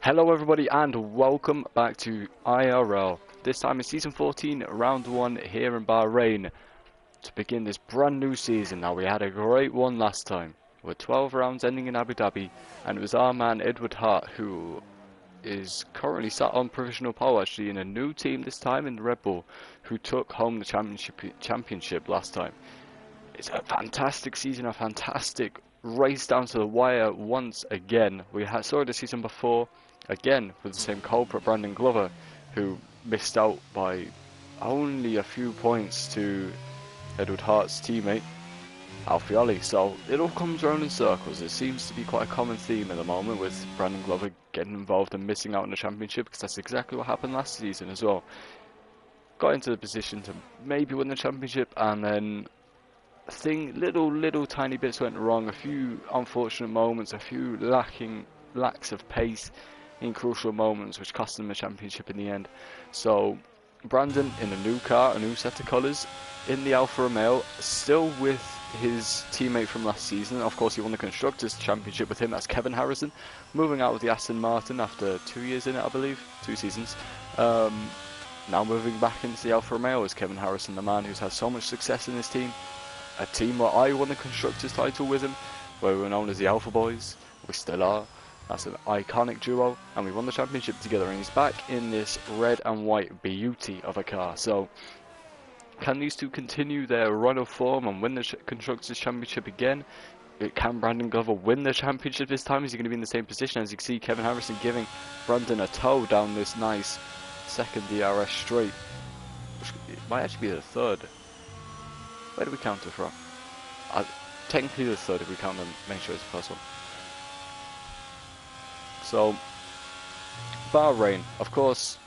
Hello everybody and welcome back to IRL. This time in Season 14, Round 1 here in Bahrain to begin this brand new season. Now we had a great one last time with 12 rounds ending in Abu Dhabi, and it was our man Edward Hart who is currently sat on provisional pole actually in a new team this time in Red Bull, who took home the championship last time. It's a fantastic season, a fantastic race down to the wire once again. We saw it the season before, again with the same culprit, Brandon Glover, who missed out by only a few points to Edward Hart's teammate Alfiali. So it all comes around in circles. It seems to be quite a common theme at the moment with Brandon Glover getting involved and missing out on the championship, because that's exactly what happened last season as well. Got into the position to maybe win the championship, and then little tiny bits went wrong, a few unfortunate moments, a few lacks of pace in crucial moments, which cost him the championship in the end. So Brandon in a new car, a new set of colours, in the Alfa Romeo, still with his teammate from last season. Of course, he won the Constructors' Championship with him, that's Kevin Harrison, moving out with the Aston Martin after 2 years in it, I believe, 2 seasons. Now moving back into the Alfa Romeo is Kevin Harrison, the man who's had so much success in his team. A team where I won the Constructors title with him, where we were known as the Alpha Boys. We still are. That's an iconic duo, and we won the championship together, and he's back in this red and white beauty of a car. So can these two continue their run of form and win the Constructors Championship again? Can Brandon Glover win the championship this time? Is he going to be in the same position? As you can see, Kevin Harrison giving Brandon a tow down this nice second DRS straight, which might actually be the third. Where do we count it from? Technically the third if we count the main show as the first one. So, Bahrain, of course,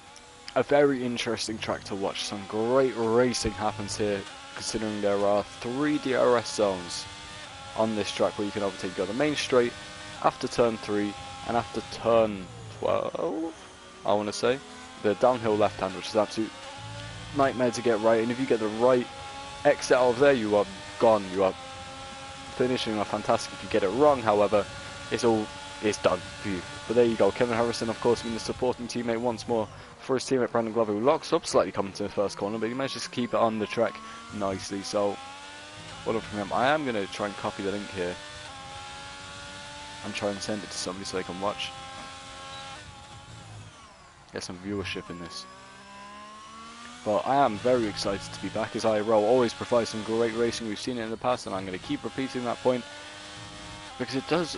a very interesting track to watch. Some great racing happens here, considering there are 3 DRS zones on this track where you can overtake. You go the main straight, after turn 3, and after turn 12, I want to say, the downhill left hand, which is an absolute nightmare to get right, and if you get the right exit out of there, you are gone. You are finishing off fantastic. If you get it wrong, however, it's done for you. But there you go. Kevin Harrison, of course, being the supporting teammate once more for his teammate Brandon Glover, who locks up slightly coming to the first corner, but he manages to keep it on the track nicely. So, well done from him. I am going to try and copy the link here and try and send it to somebody so they can watch. Get some viewership in this. But I am very excited to be back, as IRL always provides some great racing. We've seen it in the past, and I'm going to keep repeating that point, because it does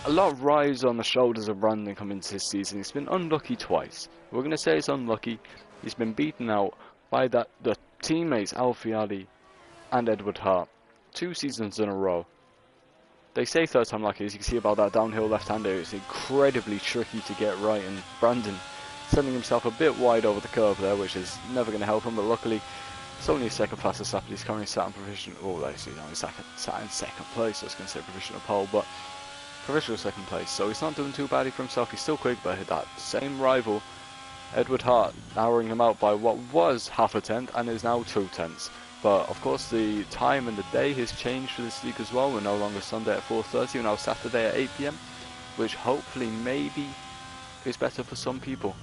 a lot of rise on the shoulders of Brandon coming into this season. He's been unlucky twice. We're going to say it's unlucky. He's been beaten out by the teammates Alfiali and Edward Hart 2 seasons in a row. They say third time lucky. As you can see about that downhill left-hander, it's incredibly tricky to get right, and Brandon sending himself a bit wide over the curve there, which is never going to help him. But luckily, it's only his second fastest lap. He's currently sat in provisional. Oh, actually, no, he's sat in second place. I was going to say provisional pole, but provisional second place. So he's not doing too badly for himself. He's still quick, but that same rival, Edward Hart, narrowing him out by what was half a tenth and is now 2 tenths. But of course, the time and the day has changed for this league as well. We're no longer Sunday at 4:30. We're now Saturday at 8 PM, which hopefully maybe is better for some people,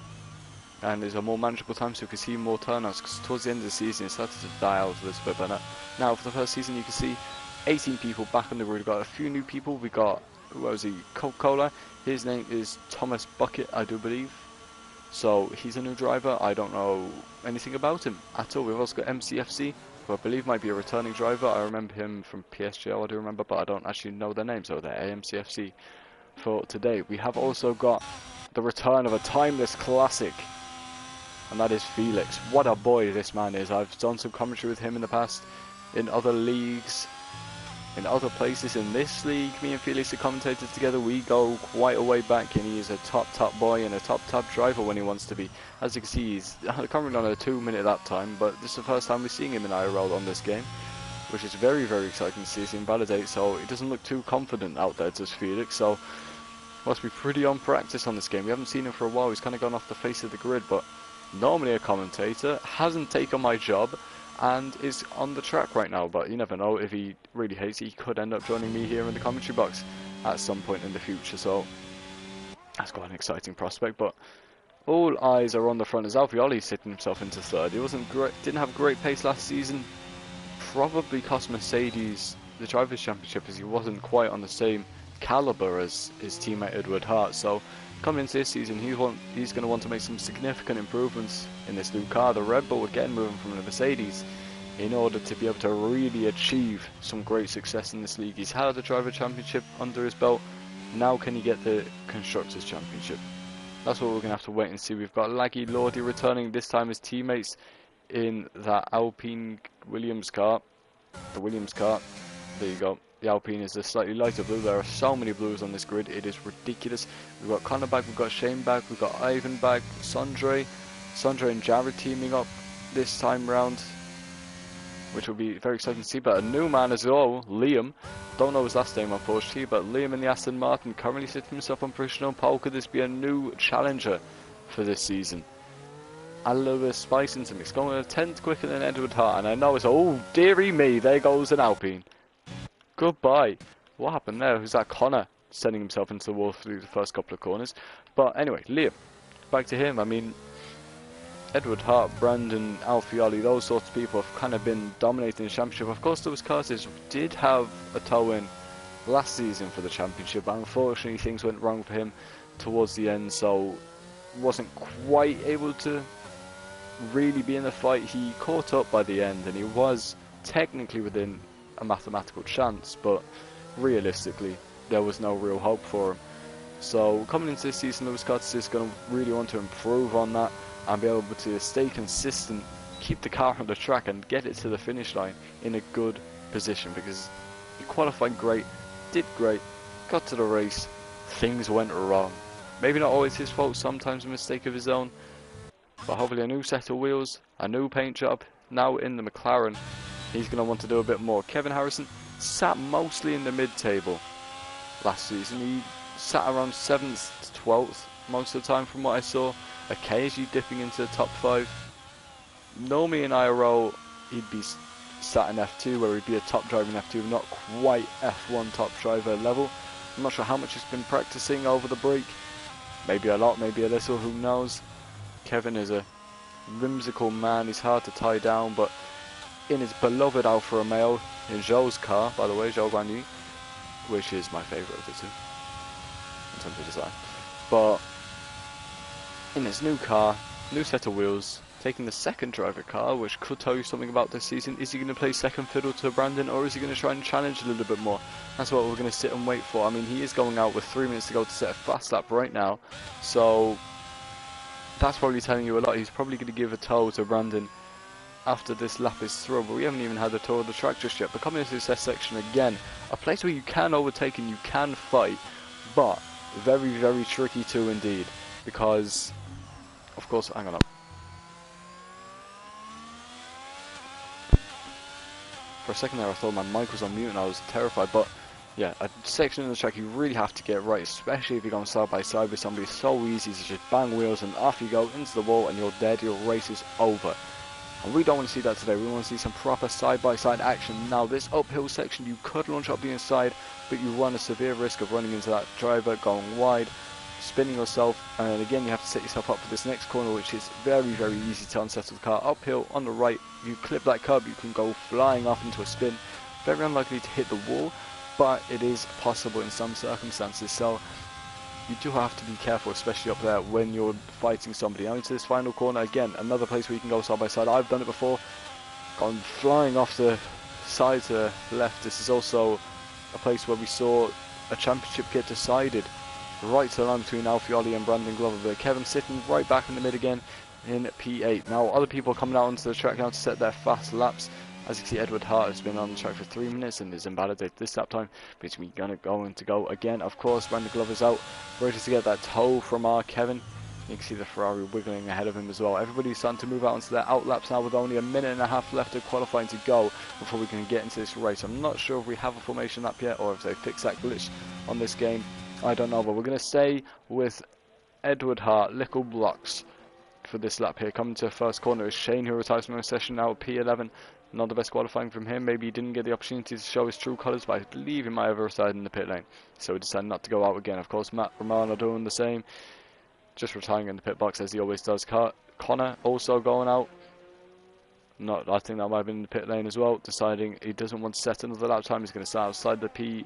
and is a more manageable time, so we can see more turnouts, because towards the end of the season it started to die out a little bit. But now for the first season you can see 18 people back on the road. We've got a few new people. We got, who was he, Coca-Cola, his name is Thomas Bucket, I do believe, so he's a new driver. I don't know anything about him at all. We've also got MCFC, who I believe might be a returning driver. I remember him from PSGL, I do remember, but I don't actually know their names, so they're AMCFC for today. We have also got the return of a timeless classic, and that is Felix. What a boy this man is. I've done some commentary with him in the past, in other leagues, in other places. In this league, me and Felix are commentators together. We go quite a way back, and he is a top boy and a top driver when he wants to be. As you can see, he's currently on a 2-minute lap time, but this is the first time we're seeing him in IRL on this game, which is very, very exciting to see him validate. So he doesn't look too confident out there, does Felix, so must be pretty on practice on this game. We haven't seen him for a while. He's kind of gone off the face of the grid, but normally a commentator, hasn't taken my job and is on the track right now. But you never know, if he really hates it, he could end up joining me here in the commentary box at some point in the future. So That's quite an exciting prospect, but all eyes are on the front as Alfioli sitting himself into third. He wasn't great, didn't have great pace last season. Probably cost Mercedes the Drivers' Championship as he wasn't quite on the same caliber as his teammate Edward Hart. So coming into this season, he's going to want to make some significant improvements in this new car. The Red Bull again moving from the Mercedes in order to be able to really achieve some great success in this league. He's had the Driver Championship under his belt. Now can he get the Constructors Championship? That's what we're going to have to wait and see. We've got Laggy Lordy returning, this time as teammates in that Alpine Williams car. The Williams car, there you go. The Alpine is a slightly lighter blue. There are so many blues on this grid, it is ridiculous. We've got Connor back, we've got Shane back, we've got Ivan back, Sondre and Jared teaming up this time round, which will be very exciting to see. But a new man as well, Liam, don't know his last name unfortunately, but Liam in the Aston Martin currently sitting himself on provisional pole. Could this be a new challenger for this season? A little bit of spice into mix, going a tenth quicker than Edward Hart, and I know it's, oh dearie me, there goes an Alpine. Goodbye. What happened there? Who's that? Connor sending himself into the wall through the first couple of corners. But anyway, Liam, back to him. I mean, Edward Hart, Brandon, Alfioli, those sorts of people have kind of been dominating the championship. Of course, those cars did have a toe in last season for the championship, but unfortunately things went wrong for him towards the end, so wasn't quite able to really be in the fight. He caught up by the end, and he was technically within a mathematical chance, but realistically there was no real hope for him. So coming into this season, Lewis Curtis is going to really want to improve on that and be able to stay consistent, keep the car on the track and get it to the finish line in a good position, because he qualified great, did great, got to the race, things went wrong. Maybe not always his fault, sometimes a mistake of his own, but hopefully a new set of wheels, a new paint job, now in the McLaren, he's going to want to do a bit more. Kevin Harrison sat mostly in the mid-table last season. He sat around 7th to 12th most of the time from what I saw, occasionally dipping into the top 5. Normally in IRL he'd be sat in F2, where he'd be a top driver in F2, not quite F1 top driver level. I'm not sure how much he's been practicing over the break, maybe a lot, maybe a little, who knows. Kevin is a whimsical man, he's hard to tie down, but in his beloved Alfa Romeo, in Zhou's car, by the way, Zhou Guanyu, which is my favourite of the two in terms of design, but in his new car, new set of wheels, taking the second driver car, which could tell you something about this season. Is he going to play second fiddle to Brandon, or is he going to try and challenge a little bit more? That's what we're going to sit and wait for. I mean, he is going out with 3 minutes to go to set a fast lap right now, so that's probably telling you a lot. He's probably going to give a tow to Brandon after this lap is through, but we haven't even had a tour of the track just yet. But coming into this section again, a place where you can overtake and you can fight, but very, very tricky too indeed, because of course, hang on up. For a second there I thought my mic was on mute and I was terrified, but yeah, a section in the track you really have to get right, especially if you're going side by side with somebody. It's so easy to just bang wheels and off you go into the wall and you're dead, your race is over. And we don't want to see that today. We want to see some proper side-by-side action. Now, this uphill section, you could launch up the inside, but you run a severe risk of running into that driver, going wide, spinning yourself, and again, you have to set yourself up for this next corner, which is very, very easy to unsettle the car. Uphill, on the right, you clip that curb, you can go flying off into a spin. Very unlikely to hit the wall, but it is possible in some circumstances, so you do have to be careful, especially up there when you're fighting somebody. Now into this final corner, again, another place where you can go side by side. I've done it before, gone flying off the side to the left. This is also a place where we saw a championship get decided right to the line between Alfioli and Brandon Glover, but Kevin sitting right back in the mid again in P8. Now other people coming out onto the track now to set their fast laps. As you can see, Edward Hart has been on the track for 3 minutes and is invalidated this lap time, which we're going to go again. Of course, Brandon Glover's out, ready to get that tow from our Kevin. You can see the Ferrari wiggling ahead of him as well. Everybody's starting to move out onto their out laps now with only a minute and a half left of qualifying to go before we can get into this race. I'm not sure if we have a formation lap yet or if they fixed that glitch on this game. I don't know, but we're going to stay with Edward Hart, little blocks for this lap here. Coming to the first corner is Shane, who retires from the session now at P11. Not the best qualifying from him. Maybe he didn't get the opportunity to show his true colours, but I believe he might have resided in the pit lane. So he decided not to go out again. Of course, Matt Romano doing the same. Just retiring in the pit box as he always does. Connor also going out. I think that might have been in the pit lane as well. Deciding he doesn't want to set another lap time. He's going to start outside the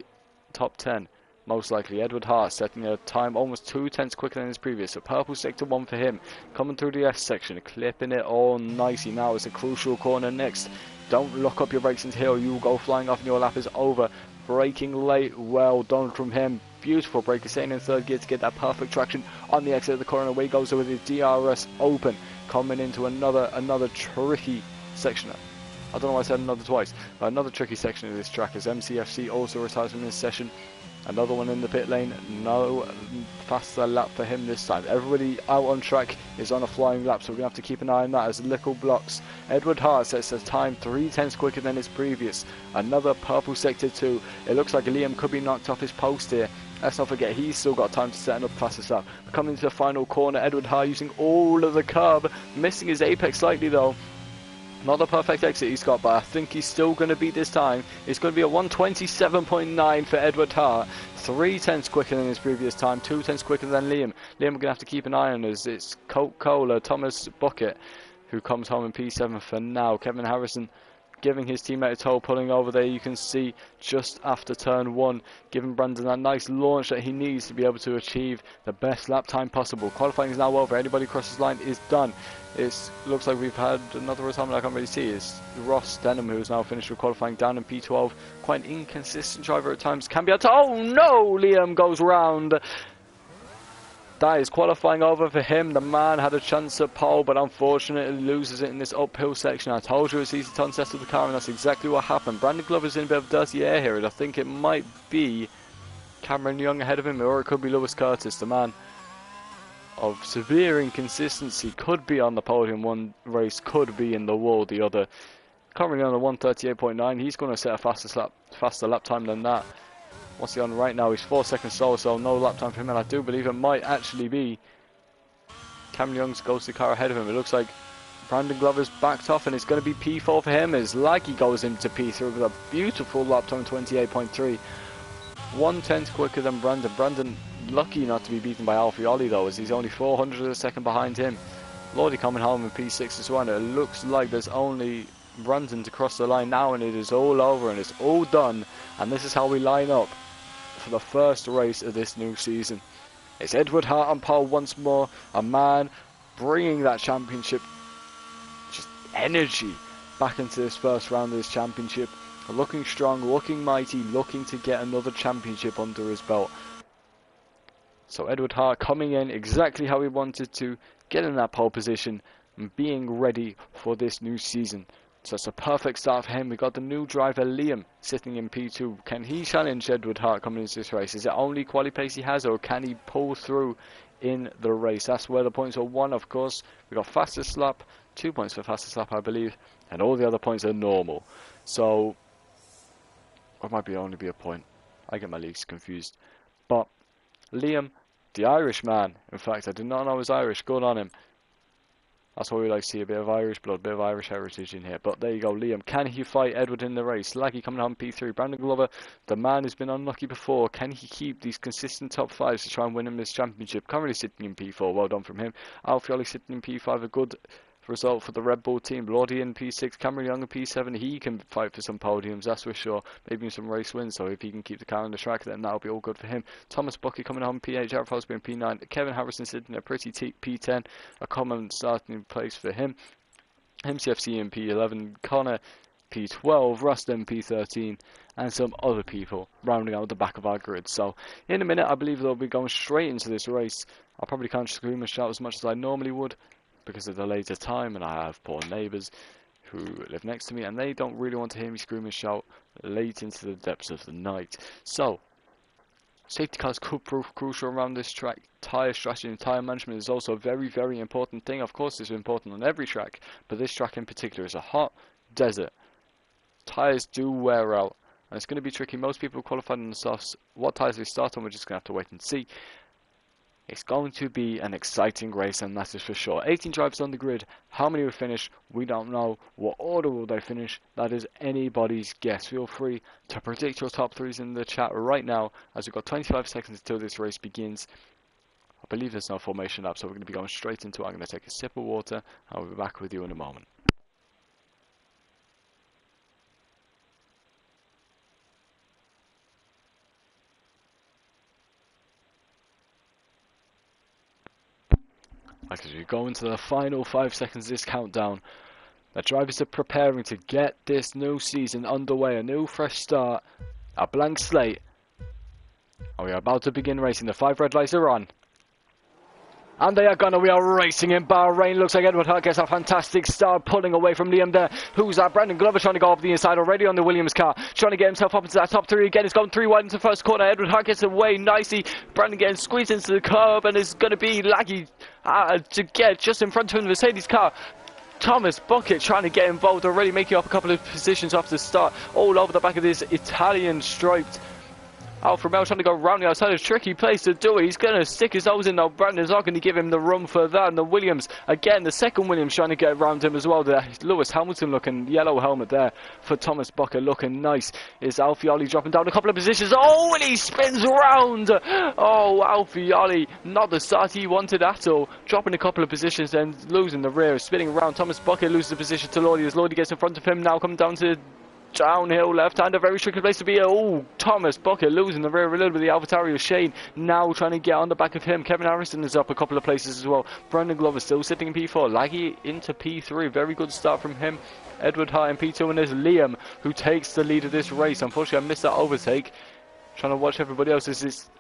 top 10. Most likely. Edward Hart setting a time almost 2/10 quicker than his previous. So purple sector 1 for him. Coming through the S section. Clipping it all nicely. Now it's a crucial corner next. Don't lock up your brakes into here or you will go flying off and your lap is over. Braking late. Well done from him. Beautiful brake. Staying in third gear to get that perfect traction on the exit of the corner. Away goes with his DRS open. Coming into another tricky section. I don't know why I said another twice. But another tricky section of this track as MCFC also retires from this session. Another one in the pit lane. No faster lap for him this time. Everybody out on track is on a flying lap, so we're going to have to keep an eye on that as little blocks. Edward Hart sets a time 3/10 quicker than his previous. Another purple sector 2. It looks like Liam could be knocked off his post here. Let's not forget he's still got time to set another fastest lap. Coming into the final corner, Edward Hart using all of the curb, missing his apex slightly though. Not the perfect exit he's got, but I think he's still going to beat this time. It's going to be a 1:27.9 for Edward Hart. 3/10 quicker than his previous time, 2/10 quicker than Liam. Liam we're going to have to keep an eye on as it's Coca-Cola, Thomas Bucket, who comes home in P7 for now. Kevin Harrison giving his teammate a tow, pulling over there. You can see just after turn 1, giving Brandon that nice launch that he needs to be able to achieve the best lap time possible. Qualifying is now over. Anybody crosses line is done. It looks like we've had another retirement I can't really see. It's Ross Denham who's now finished with qualifying down in P12. Quite an inconsistent driver at times. Can be out to, oh no! Liam goes round. That is qualifying over for him. The man had a chance at pole, but unfortunately loses it in this uphill section. I told you it's easy to unsettle the car, and that's exactly what happened. Brandon Glover's in a bit of dirty air here, and I think it might be Cameron Young ahead of him, or it could be Lewis Curtis, the man of severe inconsistency. Could be on the podium one race, could be in the wall the other. Currently on a 1:38.9. He's going to set a faster lap time than that. What's he on right now? He's 4 seconds slower, so no lap time for him, and I do believe it might actually be Cameron Young's ghosted car ahead of him. It looks like Brandon Glover's backed off, and it's going to be P4 for him as Laggy goes into P3 with a beautiful lap time, 28.3. 1/10 quicker than Brandon. Brandon lucky not to be beaten by Alfioli though, as he's only 400 of a second behind him. Lordy coming home in P6 as well, and it looks like there's only Brandon to cross the line now, and it is all over and it's all done. And this is how we line up for the first race of this new season. It's Edward Hart on pole once more, a man bringing that championship, just energy back into this first round of this championship. Looking strong, looking mighty, looking to get another championship under his belt. So Edward Hart coming in exactly how he wanted to, get in that pole position and being ready for this new season. So it's a perfect start for him. We got the new driver Liam sitting in P2. Can he challenge Edward Hart coming into this race? Is it only quali pace he has, or can he pull through in the race? That's where the points are won, of course. We got fastest lap, 2 points for fastest lap I believe, and all the other points are normal. So it might only be a point. I get my leagues confused. But Liam, the Irish man, in fact I did not know he was Irish, good on him. That's what we like to see, a bit of Irish blood, a bit of Irish heritage in here. But there you go, Liam. Can he fight Edward in the race? Laggy coming on P3. Brandon Glover, the man who's been unlucky before. Can he keep these consistent top 5s to try and win him this championship? Currently sitting in P4, well done from him. Alfioli sitting in P5, a good result for the Red Bull team. Lordy in P6, Cameron Young in P7. He can fight for some podiums, that's for sure. Maybe some race wins, so if he can keep the car on the track, then that'll be all good for him. Thomas Bucky coming home P8, Jared Fosbury in P9. Kevin Harrison sitting in a pretty P10, a common starting place for him. MCFC in P11, Connor P12, Rustin P13, and some other people rounding out the back of our grid. So in a minute I believe they'll be going straight into this race. I probably can't scream and shout as much as I normally would because of the later time, and I have poor neighbours who live next to me and they don't really want to hear me scream and shout late into the depths of the night. So safety cars could prove crucial around this track. Tyre strategy and tyre management is also a very, very important thing. Of course it's important on every track, but this track in particular is a hot desert. Tyres do wear out, and it's going to be tricky. Most people qualified on the softs. What tyres they start on, we're just going to have to wait and see. It's going to be an exciting race, and that is for sure. 18 drivers on the grid. How many will finish? We don't know. What order will they finish? That is anybody's guess. Feel free to predict your top threes in the chat right now, as we've got 25 seconds until this race begins. I believe there's no formation lap, so we're going to be going straight into it. I'm going to take a sip of water, and I'll be back with you in a moment. As we go into the final 5 seconds of this countdown, the drivers are preparing to get this new season underway, a new fresh start, a blank slate, and we are about to begin racing. The 5 red lights are on. And they are gonna, we are racing in Bahrain. Looks like Edward Hart gets a fantastic start, pulling away from Liam there. Who's that? Brandon Glover trying to go up the inside already on the Williams car. Trying to get himself up into that top 3 again. He's going 3 wide into the first corner. Edward Hart gets away nicely. Brandon getting squeezed into the curb, and it's gonna be laggy to get just in front of him, the Mercedes car. Thomas Bucket trying to get involved already, making up a couple of positions off the start. All over the back of this Italian striped Alfa Romeo trying to go round the outside. A tricky place to do it. He's going to stick his nose in though. Brandon's not going to give him the room for that. And the Williams, again, the second Williams trying to get around him as well. The Lewis Hamilton looking yellow helmet there for Thomas Bucket looking nice. Is Alfioli dropping down a couple of positions. Oh, and he spins round. Oh, Alfioli, not the start he wanted at all. Dropping a couple of positions then losing the rear. Spinning around. Thomas Bucket loses the position to Lordy as Lordy gets in front of him now, coming down to downhill left hand, a very tricky place to be. Oh, Thomas Bucket losing the rear a little bit. The AlphaTauri of Shane now trying to get on the back of him. Kevin Harrison is up a couple of places as well. Brandon Glover still sitting in P4. Laggy into P3. Very good start from him. Edward Hart in P2, and there's Liam who takes the lead of this race. Unfortunately, I missed that overtake. Trying to watch everybody else. This is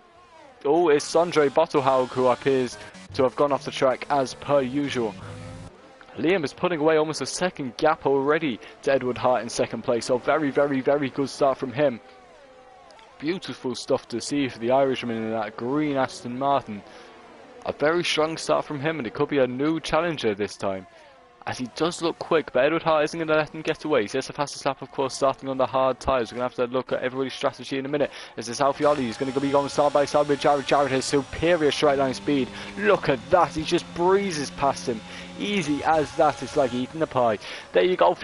it's Sondre Bottlehaug who appears to have gone off the track as per usual. Liam is putting away almost a second gap already to Edward Hart in second place. So very, very, very good start from him. Beautiful stuff to see for the Irishman in that green Aston Martin. A very strong start from him, and it could be a new challenger this time, as he does look quick, but Edward Hart isn't going to let him get away. He has the fastest lap, of course, starting on the hard tyres. We're going to have to look at everybody's strategy in a minute. As this Alfioli is going to be going side by side with Jared. Jared has superior straight line speed. Look at that, he just breezes past him. Easy as that, it's like eating a pie. There you go,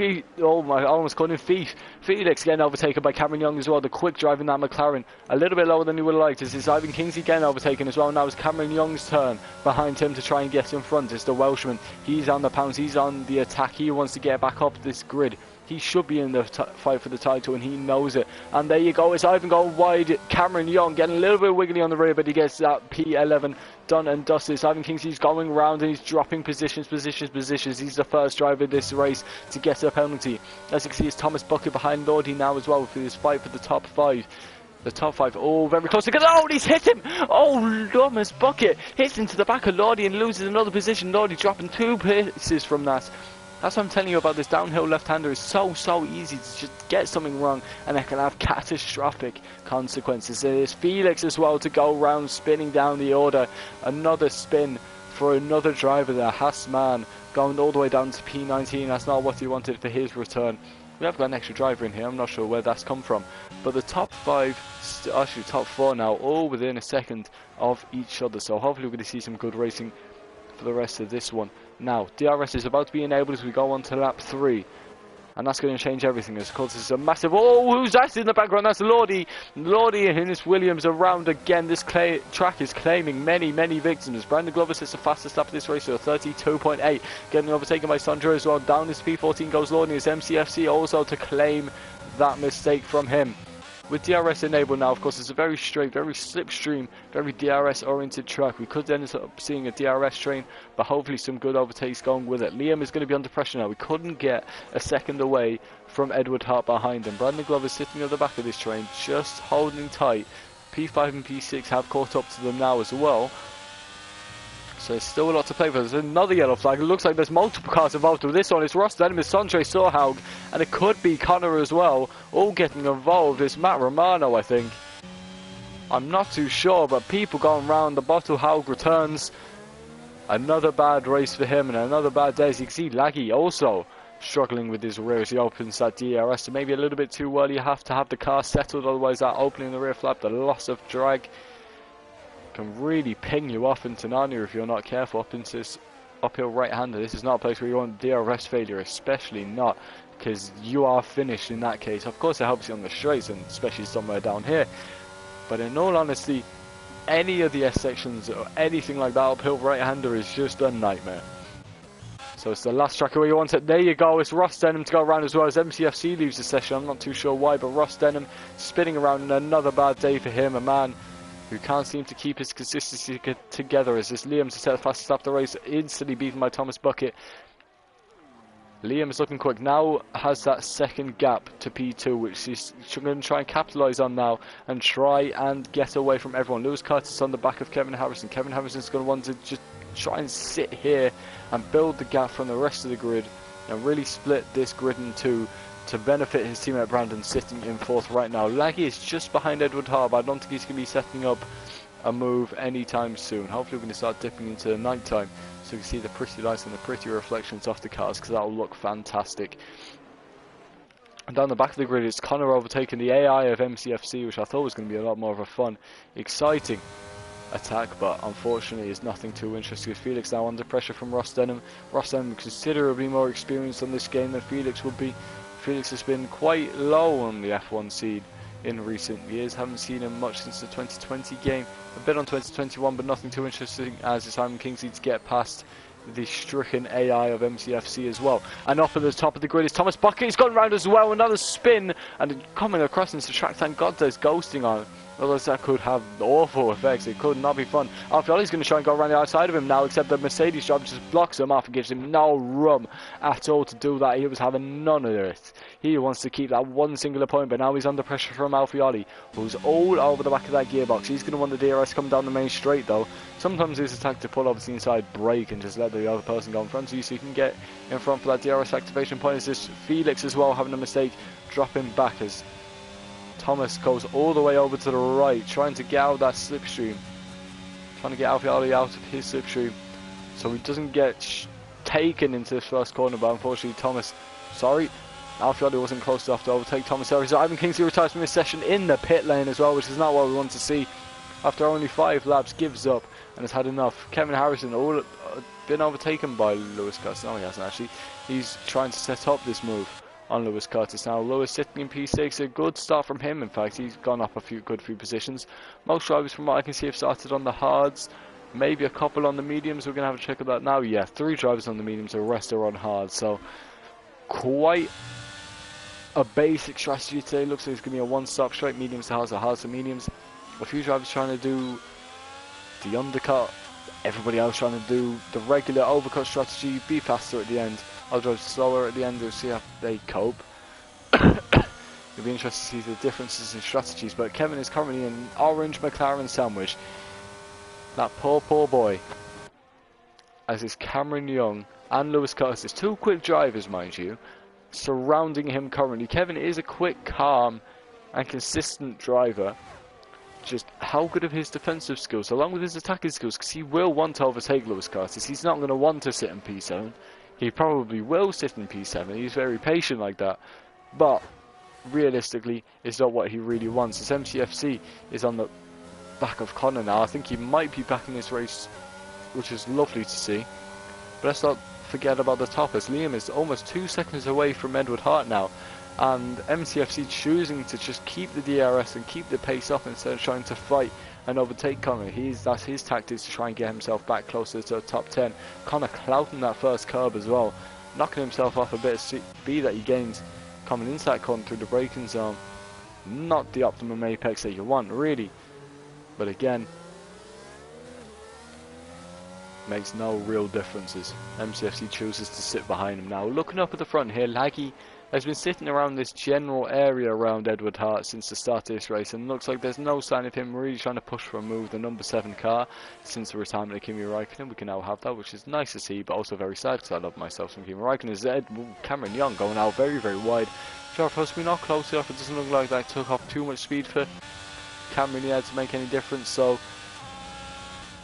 oh my, I almost called him Fief. Felix getting overtaken by Cameron Young as well, the quick drive in that McLaren. A little bit lower than he would have liked. This is Ivan Kingsley getting overtaken as well. Now it's Cameron Young's turn behind him to try and get in front. It's the Welshman. He's on the pounds, he's on the attack. He wants to get back up this grid. He should be in the fight for the title, and he knows it. And there you go, it's Ivan going wide. Cameron Young getting a little bit wiggly on the rear, but he gets that P11 done and dusted. It's Ivan Kingsley's going round and he's dropping positions. He's the first driver in this race to get a penalty. As you can see, it's Thomas Bucket behind Lordy now as well for this fight for the top 5. The top 5, oh, very close to get. Oh, he's hit him. Oh, Thomas Bucket hits into the back of Lordy and loses another position. Lordy dropping 2 pieces from that. That's what I'm telling you about this downhill left-hander. Is so easy to just get something wrong, and it can have catastrophic consequences. There's Felix as well to go round, spinning down the order. Another spin for another driver there, Hassman, going all the way down to P19. That's not what he wanted for his return. We have got an extra driver in here. I'm not sure where that's come from. But the top 5, actually top 4 now, all within a second of each other. So hopefully we're going to see some good racing for the rest of this one. Now, DRS is about to be enabled as we go on to lap 3. And that's going to change everything. Of course, it's a massive... Oh, who's that in the background? That's Lordy. Lordy and his Williams around again. This track is claiming many victims. Brandon Glover sits the fastest lap of this race, so 32.8. Getting overtaken by Sandro as well. Down his P14 goes Lordy. His MCFC also to claim that mistake from him. With DRS enabled now, of course, it's a very straight, very slipstream, very DRS-oriented track. We could end up seeing a DRS train, but hopefully some good overtakes going with it. Liam is going to be under pressure now. We couldn't get a second away from Edward Hart behind him. Brandon Glover sitting at the back of this train, just holding tight. P5 and P6 have caught up to them now as well. So there's still a lot to play for. There's another yellow flag. It looks like there's multiple cars involved with this one. It's Ross Denham, it's Sondre Sorhaug, and it could be Connor as well. All getting involved. It's Matt Romano, I think. I'm not too sure, but people going round. The Bottlehaug returns. Another bad race for him and another bad day. As you can see, Laggy also struggling with his rear as he opens that DRS. So maybe a little bit too early. You have to have the car settled, otherwise that opening the rear flap, the loss of drag, can really ping you off into Narnia if you're not careful up into this uphill right-hander. This is not a place where you want DRS failure, especially not, because you are finished in that case. Of course it helps you on the straights, and especially somewhere down here, but in all honesty, any of the S sections or anything like that uphill right-hander is just a nightmare. So it's the last tracker where you want it. There you go. It's Ross Denham to go around as well as MCFC leaves the session. I'm not too sure why, but Ross Denham spinning around in another bad day for him. A man who can't seem to keep his consistency together as this Liam to set the fastest lap the race, instantly beaten by Thomas Bucket. Liam is looking quick now, has that second gap to P2, which he's going to try and capitalise on now and try and get away from everyone. Lewis Curtis on the back of Kevin Harrison. Kevin Harrison's going to want to just try and sit here and build the gap from the rest of the grid and really split this grid in two to benefit his teammate Brandon sitting in fourth right now. Laggy is just behind Edward Harbour. I don't think he's going to be setting up a move anytime soon. Hopefully we're going to start dipping into the night time so we can see the pretty lights and the pretty reflections off the cars, because that will look fantastic. And down the back of the grid it's Connor overtaking the AI of MCFC, which I thought was going to be a lot more of a fun, exciting attack, but unfortunately is nothing too interesting. Felix now under pressure from Ross Denham. Ross Denham considerably more experienced on this game than Felix would be. Felix has been quite low on the F1 seed in recent years. Haven't seen him much since the 2020 game. A bit on 2021, but nothing too interesting as it's Simon Kingsley to get past the stricken AI of MCFC as well. And up at the top of the grid is Thomas Bucket. He's gone round as well. Another spin and coming across into track. Thank God there's ghosting on. Otherwise that could have awful effects. It could not be fun. Alfioli's going to try and go around the outside of him now, except the Mercedes driver just blocks him off and gives him no room at all to do that. He was having none of it. He wants to keep that one singular point, but now he's under pressure from Alfioli, who's all over the back of that gearbox. He's going to want the DRS come down the main straight though. Sometimes it's a tactic to pull over to the inside brake and just let the other person go in front of you so you can get in front for that DRS activation point. Is this Felix as well having a mistake, dropping back as Thomas goes all the way over to the right, trying to get out of that slipstream, trying to get Alfioli out of his slipstream so he doesn't get taken into this first corner. But unfortunately Alfioli wasn't close enough to overtake Thomas. So Ivan Kingsley retires from this session in the pit lane as well, which is not what we want to see. After only 5 laps, gives up and has had enough. Kevin Harrison all been overtaken by Lewis Curtis. No, he hasn't actually. He's trying to set up this move on Lewis Curtis now. Lewis sitting in P6, a good start from him. In fact, he's gone up a few positions. Most drivers from what I can see have started on the hards, maybe a couple on the mediums. We're going to have a check of that now. Yeah, 3 drivers on the mediums, the rest are on hards. So quite a basic strategy today. Looks like it's going to be a one-stop straight, mediums to hards or hards to mediums. A few drivers trying to do the undercut, everybody else trying to do the regular overcut strategy, be faster at the end. I'll drive slower at the end, we'll see how they cope. It'll be interesting to see the differences in strategies, but Kevin is currently in an orange McLaren sandwich. That poor boy. As is Cameron Young and Lewis Curtis, there's 2 quick drivers, mind you, surrounding him currently. Kevin is a quick, calm and consistent driver. Just how good of his defensive skills along with his attacking skills, because he will want to overtake Lewis Curtis. He's not going to want to sit in P7. He probably will sit in P7. He's very patient like that, but realistically it's not what he really wants. His MCFC is on the back of Connor now. I think he might be back in this race, which is lovely to see. But let's not forget about the top, as Liam is almost 2 seconds away from Edward Hart now, and MCFC choosing to just keep the DRS and keep the pace up instead of trying to fight and overtake Connor. That's his tactics to try and get himself back closer to the top 10. Connor clouting that first curb as well, knocking himself off a bit of speed that he gains coming into that corner through the braking zone. Not the optimum apex that you want really, but again, makes no real differences. MCFC chooses to sit behind him now. Looking up at the front here, Laggy has been sitting around this general area around Edward Hart since the start of this race, and looks like there's no sign of him really trying to push for a move, the number 7 car, since the retirement of Kimi Raikkonen. We can now have that, which is nice to see, but also very sad because I love myself some Kimi Raikkonen. Cameron Young going out very, very wide. Sure, supposed to be not close enough. It doesn't look like that took off too much speed for Cameron yet to make any difference, so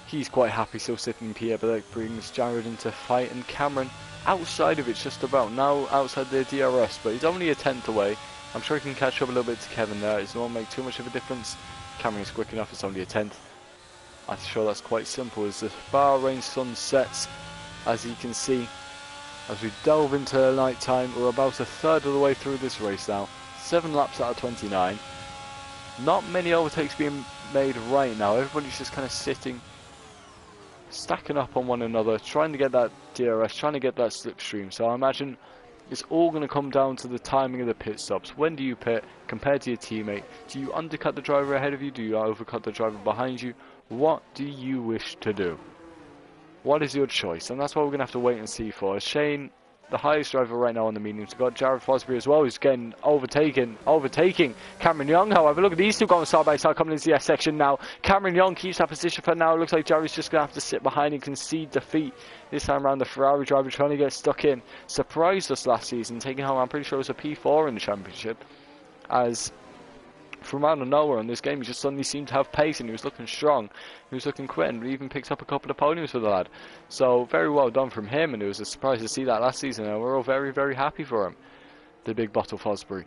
he's quite happy still sitting in P8, but that brings Jared into fight, and Cameron outside of it just about now, outside the DRS, but he's only a 10th away. I'm sure he can catch up a little bit to Kevin there. It won't make too much of a difference. Cameron is quick enough, it's only a 10th. I'm sure that's quite simple. As the Bahrain sun sets, as you can see, as we delve into night time, we're about a third of the way through this race now. 7 laps out of 29. Not many overtakes being made right now. Everybody's just kind of sitting, stacking up on one another, trying to get that DRS, trying to get that slipstream. So I imagine it's all going to come down to the timing of the pit stops. When do you pit compared to your teammate? Do you undercut the driver ahead of you? Do you overcut the driver behind you? What do you wish to do? What is your choice? And that's what we're going to have to wait and see for. Shane, the highest driver right now on the mediums. We've got Jared Fosbury as well, who's getting overtaking Cameron Young. However, look at these two going side by side coming into the S section now. Cameron Young keeps that position for now. It looks like Jared's just going to have to sit behind and concede defeat. This time around, the Ferrari driver trying to get stuck in. Surprised us last season, taking home, I'm pretty sure it was a P4 in the championship. As from out of nowhere in this game, he just suddenly seemed to have pace and he was looking strong. He was looking quick and even picked up a couple of podiums for the lad. So very well done from him, and it was a surprise to see that last season, and we're all very, very happy for him. The big bottle Fosbury.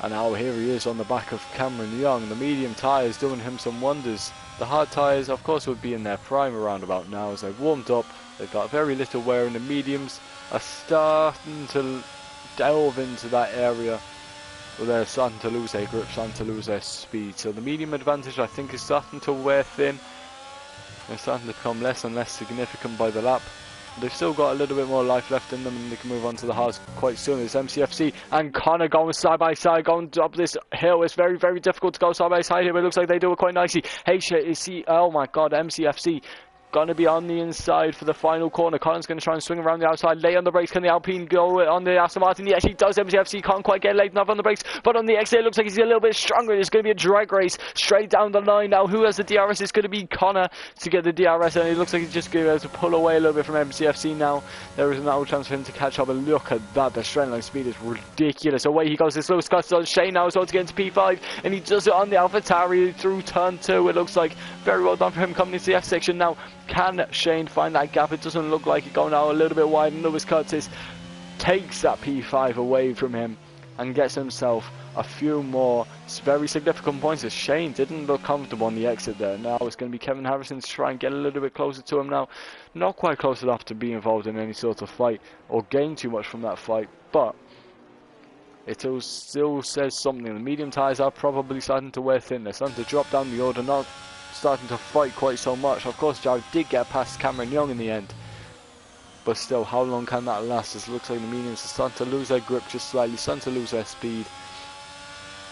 And now here he is on the back of Cameron Young. The medium tyres doing him some wonders. The hard tyres, of course, would be in their prime around about now as they've warmed up. They've got very little wear, and the mediums are starting to delve into that area. Well, they're starting to lose their grip, starting to lose their speed. So the medium advantage, I think, is starting to wear thin. They're starting to become less and less significant by the lap. They've still got a little bit more life left in them, and they can move on to the hards quite soon. It's MCFC and Connor going side by side, going up this hill. It's very, very difficult to go side by side here, but it looks like they do it quite nicely. HC, oh my god, MCFC going to be on the inside for the final corner. Connor's going to try and swing around the outside, lay on the brakes. Can the Alpine go on the Aston Martin? Yes, he does. MCFC can't quite get late enough on the brakes, but on the exit it looks like he's a little bit stronger. It's going to be a drag race straight down the line now. Who has the DRS? It's going to be Connor to get the DRS, and it looks like he's just going to be able to pull away a little bit from MCFC now. There is no chance for him to catch up, and look at that. The straight line speed is ridiculous. Away he goes. This Lewis Scott's on Shane now as well to get into P5, and he does it on the AlphaTauri through turn 2. It looks like very well done for him coming into the F section now. Can Shane find that gap? It doesn't look like it, going out a little bit wide, and Lewis Curtis takes that P5 away from him and gets himself a few more very significant points, as Shane didn't look comfortable on the exit there. Now it's going to be Kevin Harrison to try and get a little bit closer to him now. Not quite close enough to be involved in any sort of fight or gain too much from that fight, but it still says something. The medium tyres are probably starting to wear thin. They're starting to drop down the order, not starting to fight quite so much. Of course, Jared did get past Cameron Young in the end, but still, how long can that last? It looks like the mediums are starting to lose their grip just slightly, starting to lose their speed,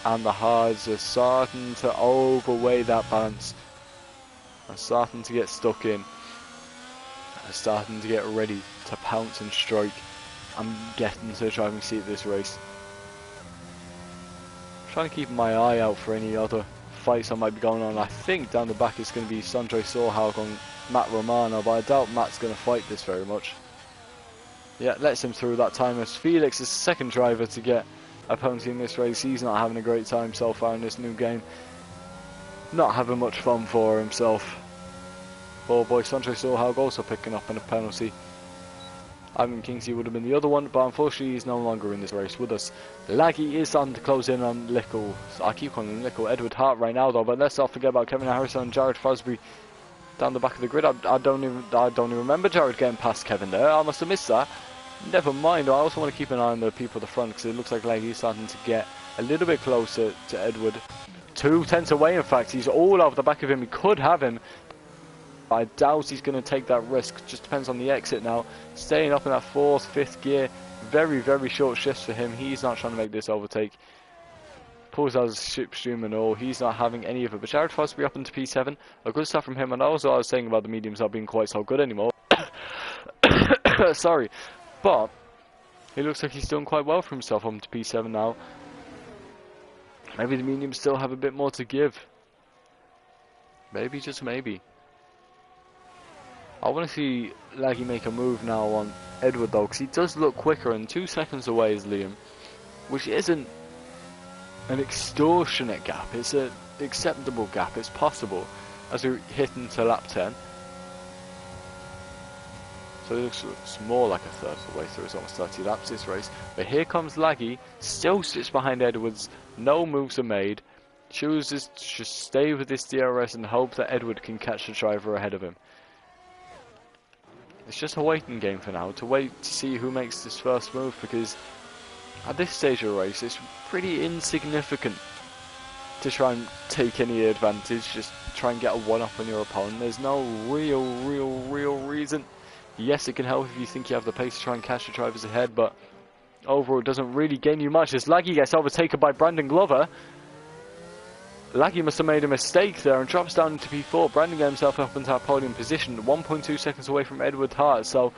and the hards are starting to overweigh that balance and starting to get stuck in and starting to get ready to pounce and strike and get into the driving seat of this race. I'm trying to keep my eye out for any other fights that might be going on. I think down the back it's going to be Sandro Sorhaug on Matt Romano, but I doubt Matt's going to fight this very much. Yeah, lets him through that time, as Felix is the second driver to get a penalty in this race. He's not having a great time so far in this new game, not having much fun for himself. Poor boy Sandro Sorhaug also picking up on a penalty. Ivan Kingsley would have been the other one, but unfortunately he's no longer in this race with us. Laggy is starting to close in on Lickle. I keep calling him Lickle. Edward Hart right now though, but let's not forget about Kevin Harrison and Jared Fosbury down the back of the grid. I don't even remember Jared getting past Kevin there. I must have missed that. Never mind. I also want to keep an eye on the people at the front, because it looks like Laggy is starting to get a little bit closer to Edward. 2 tenths away, in fact. He's all over the back of him. He could have him. I doubt he's going to take that risk. Just depends on the exit now. Staying up in that 4th, 5th gear. Very, very short shifts for him. He's not trying to make this overtake. Pulls out his slipstream and all. He's not having any of it. But Jared Fosbury up into P7. A good start from him. And also I was saying about the mediums not being quite so good anymore. Sorry. But it looks like he's doing quite well for himself up into P7 now. Maybe the mediums still have a bit more to give. Maybe, just maybe. I want to see Laggy make a move now on Edward though, because he does look quicker, and 2 seconds away is Liam, which isn't an extortionate gap. It's an acceptable gap. It's possible as we hit into lap 10. So it looks more like a third of the way through. It's almost 30 laps this race. But here comes Laggy, still sits behind Edwards. No moves are made. chooses to just stay with this DRS and hope that Edward can catch the driver ahead of him. It's just a waiting game for now, to wait to see who makes this first move, because at this stage of the race it's pretty insignificant to try and take any advantage, just try and get a one-up on your opponent. There's no real reason. Yes, it can help if you think you have the pace to try and catch the drivers ahead, but overall it doesn't really gain you much as Laggy gets overtaken by Brandon Glover. Laggy must have made a mistake there and drops down into P4. Brandon got himself up into that podium position, 1.2 seconds away from Edward Hart. So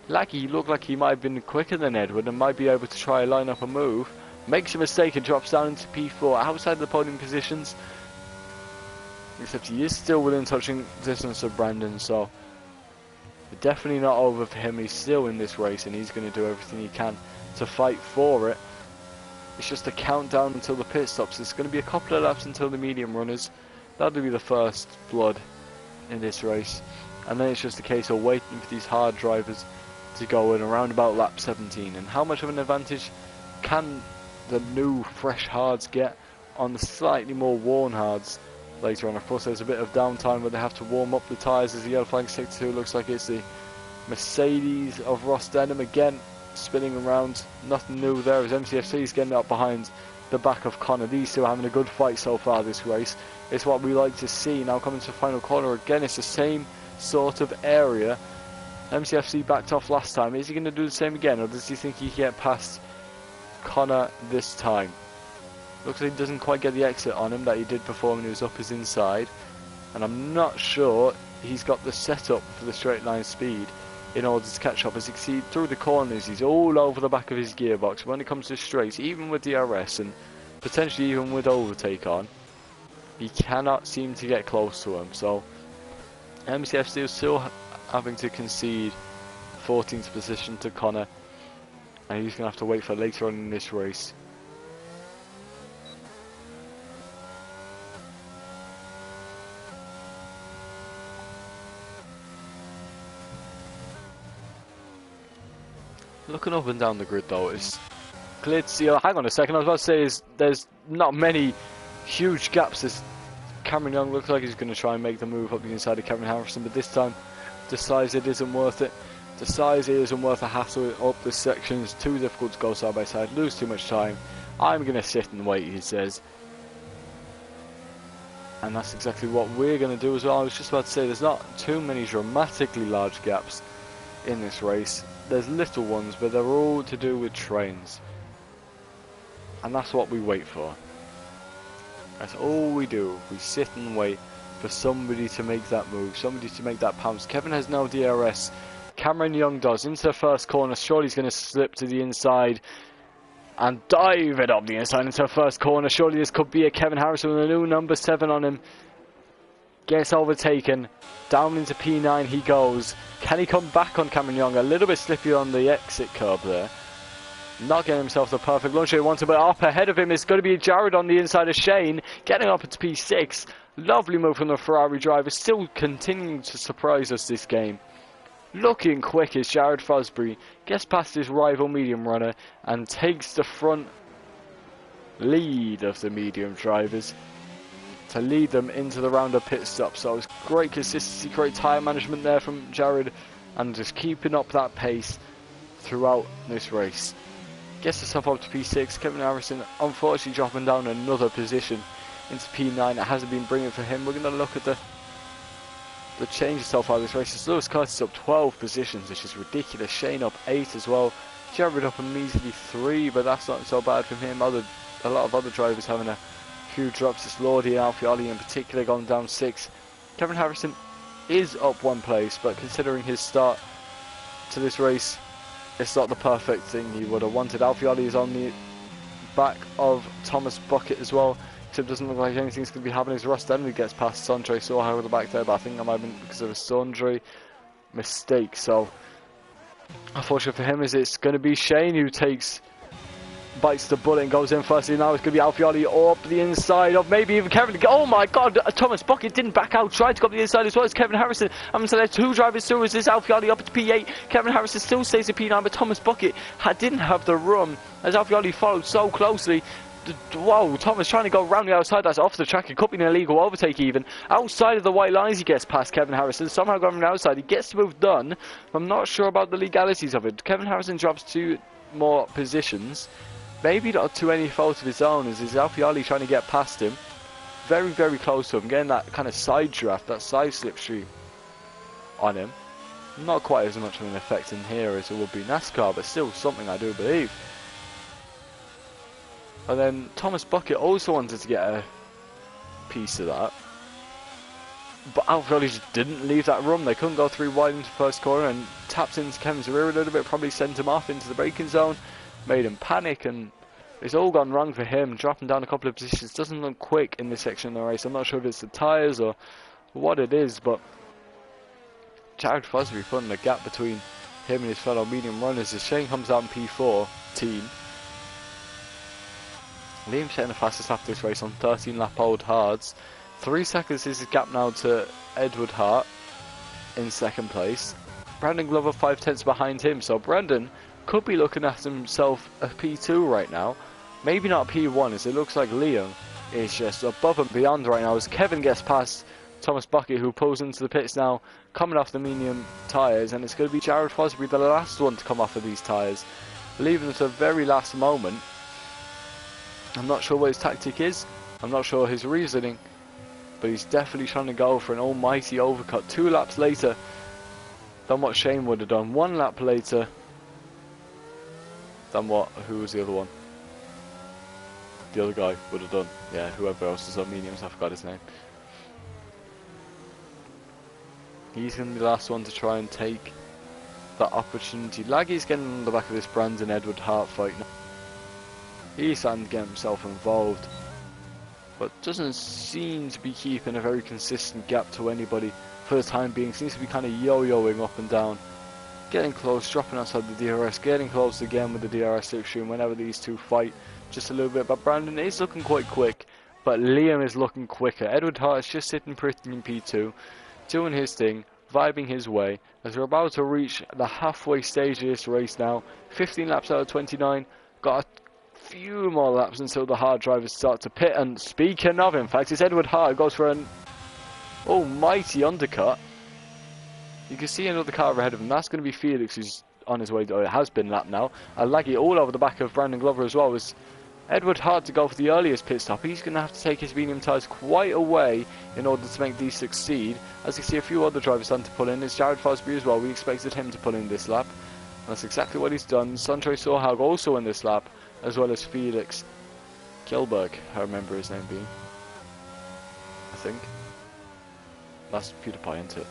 Laggy looked like he might have been quicker than Edward and might be able to try and line up a move. Makes a mistake and drops down into P4 outside the podium positions. Except he is still within touching distance of Brandon, so definitely not over for him. He's still in this race and he's going to do everything he can to fight for it. It's just a countdown until the pit stops. It's going to be a couple of laps until the medium runners. That'll be the first blood in this race. And then it's just a case of waiting for these hard drivers to go in around about lap 17. And how much of an advantage can the new fresh hards get on the slightly more worn hards later on? Of course, there's a bit of downtime where they have to warm up the tyres as the yellow flag sector 2 looks like it's the Mercedes of Ross Denham again. Spinning around, nothing new there as MCFC is getting up behind the back of Connor. These two are having a good fight so far this race. It's what we like to see. Now coming to the final corner again, it's the same sort of area. MCFC backed off last time. Is he going to do the same again, or does he think he can get past Connor this time? Looks like he doesn't quite get the exit on him that he did before when he was up his inside, and I'm not sure he's got the setup for the straight line speed in order to catch up. As you can see through the corners, he's all over the back of his gearbox. When it comes to straights, even with DRS and potentially even with overtake on, he cannot seem to get close to him. So MCFC is still having to concede 14th position to Connor, and he's going to have to wait for later on in this race. Looking up and down the grid though, it's clear to see. Oh, hang on a second, I was about to say there's not many huge gaps. As Cameron Young looks like he's going to try and make the move up the inside of Kevin Harrison, but this time decides it isn't worth it. Decides it isn't worth a hassle up this section. It's too difficult to go side by side, lose too much time. I'm going to sit and wait, he says. And that's exactly what we're going to do as well. I was just about to say there's not too many dramatically large gaps in this race. There's little ones, but they're all to do with trains. And that's what we wait for. That's all we do. We sit and wait for somebody to make that move, somebody to make that pounce. Kevin has no DRS. Cameron Young does. Into the first corner. Surely he's going to slip to the inside and dive it up the inside into the first corner. Surely this could be a Kevin Harrison with a new number 7 on him. Gets overtaken. Down into P9 he goes. Can he come back on Cameron Young? A little bit slippy on the exit curb there. Not getting himself the perfect launch he wanted, but up ahead of him is going to be Jared on the inside of Shane. Getting up into P6. Lovely move from the Ferrari driver. Still continuing to surprise us this game. Looking quick as Jared Fosbury gets past his rival medium runner and takes the front lead of the medium drivers to lead them into the round of pit stop. So it's great consistency, great tyre management there from Jared, and just keeping up that pace throughout this race. Gets himself up to P6. Kevin Harrison unfortunately dropping down another position into P9. It hasn't been brilliant for him. We're going to look at the changes so far this race. Lewis Curtis up 12 positions, which is ridiculous. Shane up 8 as well. Jared up immediately 3, but that's not so bad from him. A lot of other drivers having a few drops. It's Lordi and Alfioli in particular gone down 6. Kevin Harrison is up 1 place, but considering his start to this race, it's not the perfect thing he would have wanted. Alfioli is on the back of Thomas Bucket as well. Except it doesn't look like anything's going to be happening as Ross Denley gets past Sondre Soha with the back there, but I think that might have been because of a Sondre mistake. So unfortunately for him, is it's going to be Shane who bites the bullet and goes in first. Now it's going to be Alfioli up the inside of maybe even Kevin. Oh my God, Thomas Bucket didn't back out, tried to go up the inside as well as Kevin Harrison. So there's 2 drivers through as this Alfioli up to P8. Kevin Harrison still stays at P9, but Thomas Bucket didn't have the run as Alfioli followed so closely. Whoa, Thomas trying to go round the outside. That's off the track. It could be an illegal overtake even. Outside of the white lines he gets past Kevin Harrison. Somehow going from the outside. He gets the move done. I'm not sure about the legalities of it. Kevin Harrison drops 2 more positions. Maybe not to any fault of his own, as is Alfiali trying to get past him. Very, very close to him. Getting that kind of side draft, that side slipstream on him. Not quite as much of an effect in here as it would be NASCAR, but still something I do believe. And then Thomas Bucket also wanted to get a piece of that. But Alfiali just didn't leave that room. They couldn't go 3 wide into the first corner and tapped into Kevin's rear a little bit. Probably sent him off into the braking zone. Made him panic, and it's all gone wrong for him. Dropping down a couple of positions. Doesn't look quick in this section of the race. I'm not sure if it's the tyres or what it is, but Jared Fosbury putting a gap between him and his fellow medium runners as Shane comes out in P4 team. Liam setting the fastest lap this race on 13 lap old hards. 3 seconds is his gap now to Edward Hart in second place. Brandon Glover 5/10 behind him, so Brandon could be looking at himself a P2 right now. Maybe not P1, as it looks like Liam is just above and beyond right now as Kevin gets past Thomas Bucket, who pulls into the pits now, coming off the medium tyres, and it's going to be Jared Fosbury, the last one to come off of these tyres, leaving us at the very last moment. I'm not sure what his tactic is, I'm not sure his reasoning, but he's definitely trying to go for an almighty overcut. 2 laps later than what Shane would have done. 1 lap later than what, who was the other one? The other guy would have done. Yeah, whoever else is on mediums, I forgot his name. He's going to be the last one to try and take that opportunity. Laggy's getting on the back of this Brandon Edward Hart fight now. He's starting to get himself involved, but doesn't seem to be keeping a very consistent gap to anybody for the time being. Seems to be kind of yo-yoing up and down, getting close, dropping outside the DRS, getting close again with the DRS slipstream whenever these two fight just a little bit. But Brandon is looking quite quick, but Liam is looking quicker. Edward Hart is just sitting pretty in P2, doing his thing, vibing his way, as we're about to reach the halfway stage of this race now. 15 laps out of 29, got a few more laps until the hard drivers start to pit. And speaking of, in fact, it's Edward Hart who goes for an almighty undercut. You can see another car ahead of him. That's going to be Felix, who's on his way, or it has been lapped now. And Laggy all over the back of Brandon Glover as well. As Edward Hart to go for the earliest pit stop, he's going to have to take his medium tyres quite a way in order to make these succeed. As you see, a few other drivers starting to pull in. It's Jared Fosbury as well. We expected him to pull in this lap. That's exactly what he's done. Sondre Sorhaug also in this lap, as well as Felix Kjellberg, I remember his name being. I think. That's PewDiePie, isn't it?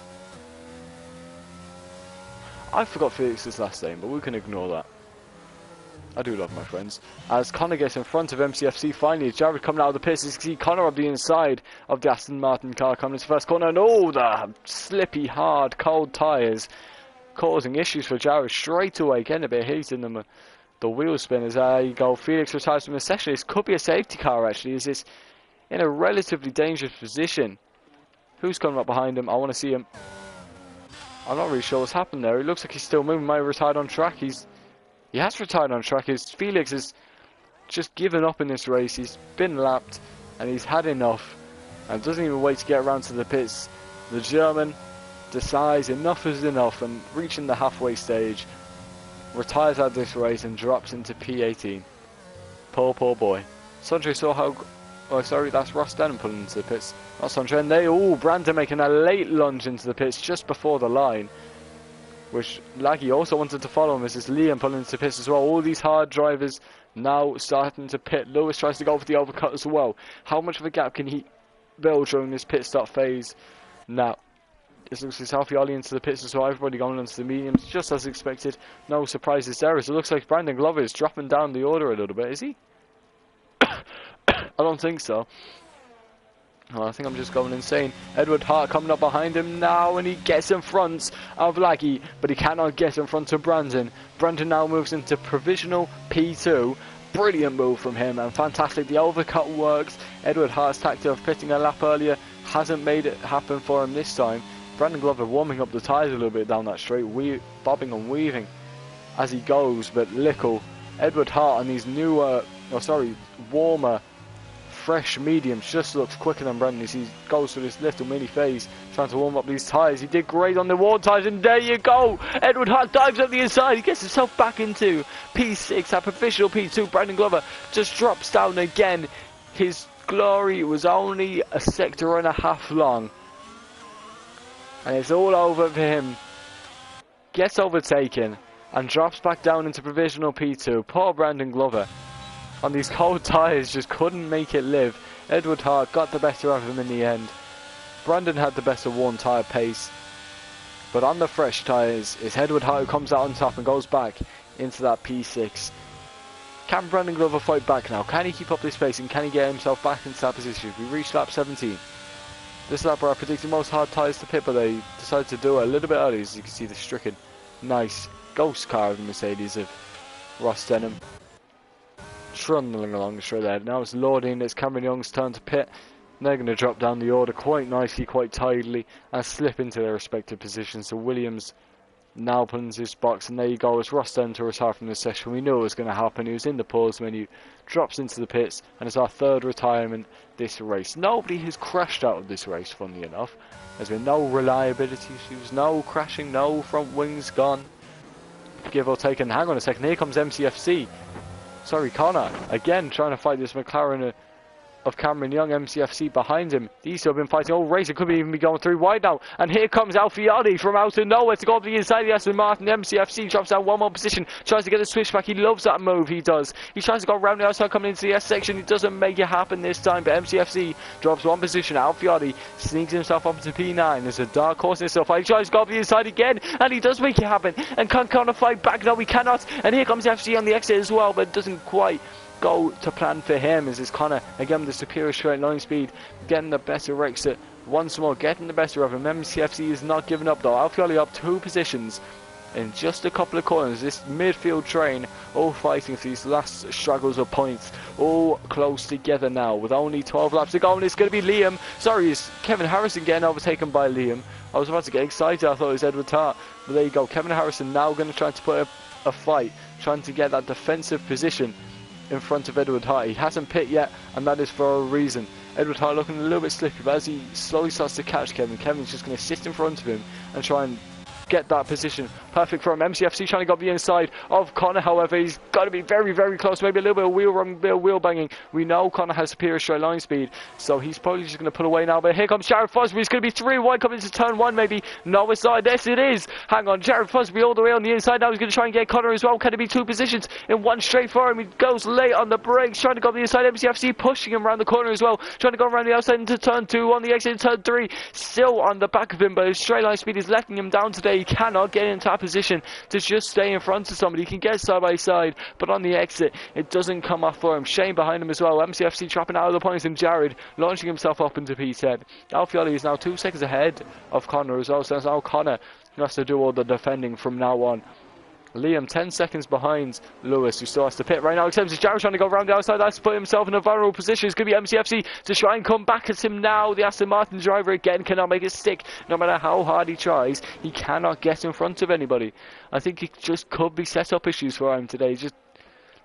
I forgot Felix's last name, but we can ignore that. I do love my friends. As Connor gets in front of MCFC, finally, Jared coming out of the pits. You can see Connor on the inside of the Aston Martin car coming into first corner. And oh, the slippy, hard, cold tyres causing issues for Jared straight away. Getting a bit of heat in them. The wheel spin as there you go. Felix retires from the session. This could be a safety car actually. Is this in a relatively dangerous position? Who's coming up behind him? I want to see him. I'm not really sure what's happened there. It looks like he's still moving. Might have retired on track. He has retired on track. Felix has just given up in this race. He's been lapped and he's had enough and doesn't even wait to get around to the pits. The German decides enough is enough and reaching the halfway stage, retires out of this race and drops into P18. Poor boy. Sondre Sorhaug. Oh, sorry, that's Ross Denham pulling into the pits. Not Sondre. And Brandon making a late lunge into the pits just before the line, which Laggy also wanted to follow him. As it's Liam pulling into the pits as well. All these hard drivers now starting to pit. Lewis tries to go for the overcut as well. How much of a gap can he build during this pit stop phase? Now, it looks like Alfiali into the pits as well. Everybody going into the mediums, just as expected. No surprises there. As it looks like Brandon Glover is dropping down the order a little bit. Is he? I don't think so. Well, I think I'm just going insane. Edward Hart coming up behind him now, and he gets in front of Laggy, but he cannot get in front of Brandon. Brandon now moves into provisional P2. Brilliant move from him, and fantastic. The overcut works. Edward Hart's tactic of pitting a lap earlier hasn't made it happen for him this time. Brandon Glover warming up the tyres a little bit down that straight, bobbing and weaving as he goes, but Edward Hart on these newer oh sorry, warmer, fresh mediums, just looks quicker than Brandon as he goes through this little mini phase, trying to warm up these tyres. He did great on the warm tyres, and there you go! Edward Hart dives up the inside, he gets himself back into P6 at provisional P2. Brandon Glover just drops down again. His glory was only a sector and a half long, and it's all over for him. Gets overtaken and drops back down into provisional P2. Poor Brandon Glover on these cold tyres just couldn't make it live. Edward Hart got the better of him in the end. Brandon had the better worn tyre pace, but on the fresh tyres it's Edward Hart who comes out on top and goes back into that P6. Can Brandon Glover fight back now? Can he keep up this pace and can he get himself back into that position? We reached lap 17. This lap where I predicted most hard tyres to pit, but they decided to do it a little bit early. As you can see, the stricken nice ghost car of the Mercedes of Ross Denham trundling along the straight ahead. Now it's Lordy and it's Cameron Young's turn to pit. They're going to drop down the order quite nicely, quite tidily, and slip into their respective positions. So Williams now pulling into his box, and there you go. It's Ross Denham to retire from this session. We knew it was going to happen. He was in the pause menu, drops into the pits, and it's our third retirement this race. Nobody has crashed out of this race, funnily enough. There's been no reliability issues, no crashing, no front wings gone, give or take. And hang on a second, here comes MCFC. Sorry, Connor, again trying to fight this McLaren of Cameron Young. MCFC behind him. These two have been fighting all race. It could even be going through wide now. And here comes Alfieri from out of nowhere to go up the inside of the Aston Martin. MCFC drops down one more position. Tries to get a switchback. He loves that move. He does. He tries to go around the outside coming into the S section. He doesn't make it happen this time. But MCFC drops one position. Alfieri sneaks himself up into P9. There's a dark horse in himself. He tries to go up the inside again. And he does make it happen. And can Connor fight back? No, he cannot. And here comes FC on the exit as well. But it doesn't quite go to plan for him, as is Connor again with the superior straight line speed, getting the better exit once more, getting the better of him. MCFC is not giving up though. Alfieri up 2 positions in just a couple of corners. This midfield train all fighting for these last struggles of points, all close together now with only 12 laps to go, and it's going to be Liam. Sorry, it's Kevin Harrison getting overtaken by Liam. I was about to get excited. I thought it was Edward Hart, but there you go. Kevin Harrison now going to try to put a fight, trying to get that defensive position in front of Edward Hart. He hasn't pit yet, and that is for a reason. Edward Hart looking a little bit slippy, but as he slowly starts to catch Kevin, Kevin's just going to sit in front of him and try and get that position perfect for him. MCFC trying to go up the inside of Connor, however, he's got to be very, very close. Maybe a little bit of wheel run, bit of wheel banging. We know Connor has superior straight line speed, so he's probably just going to pull away now. But here comes Jared Fosbury. He's going to be 3 wide coming into turn 1, maybe. No, it's not. Yes, it is. Hang on, Jared Fosbury all the way on the inside now. He's going to try and get Connor as well. Can it be 2 positions in one straight for him? He goes late on the brakes, trying to go up the inside. MCFC pushing him around the corner as well, trying to go around the outside into turn 2, on the exit in turn 3. Still on the back of him, but his straight line speed is letting him down today. He cannot get into that position to just stay in front of somebody. He can get side by side, but on the exit it doesn't come off for him. Shane behind him as well. MCFC dropping out of the points, and Jared launching himself up into P10. Alfieri is now 2 seconds ahead of Connor as well, so now Connor has to do all the defending from now on. Liam 10 seconds behind Lewis, who still has to pit right now. Except it's Jared trying to go around the outside. That's put himself in a vulnerable position. It's going to be MCFC to try and come back at him now. The Aston Martin driver again cannot make it stick. No matter how hard he tries, he cannot get in front of anybody. I think it just could be set up issues for him today.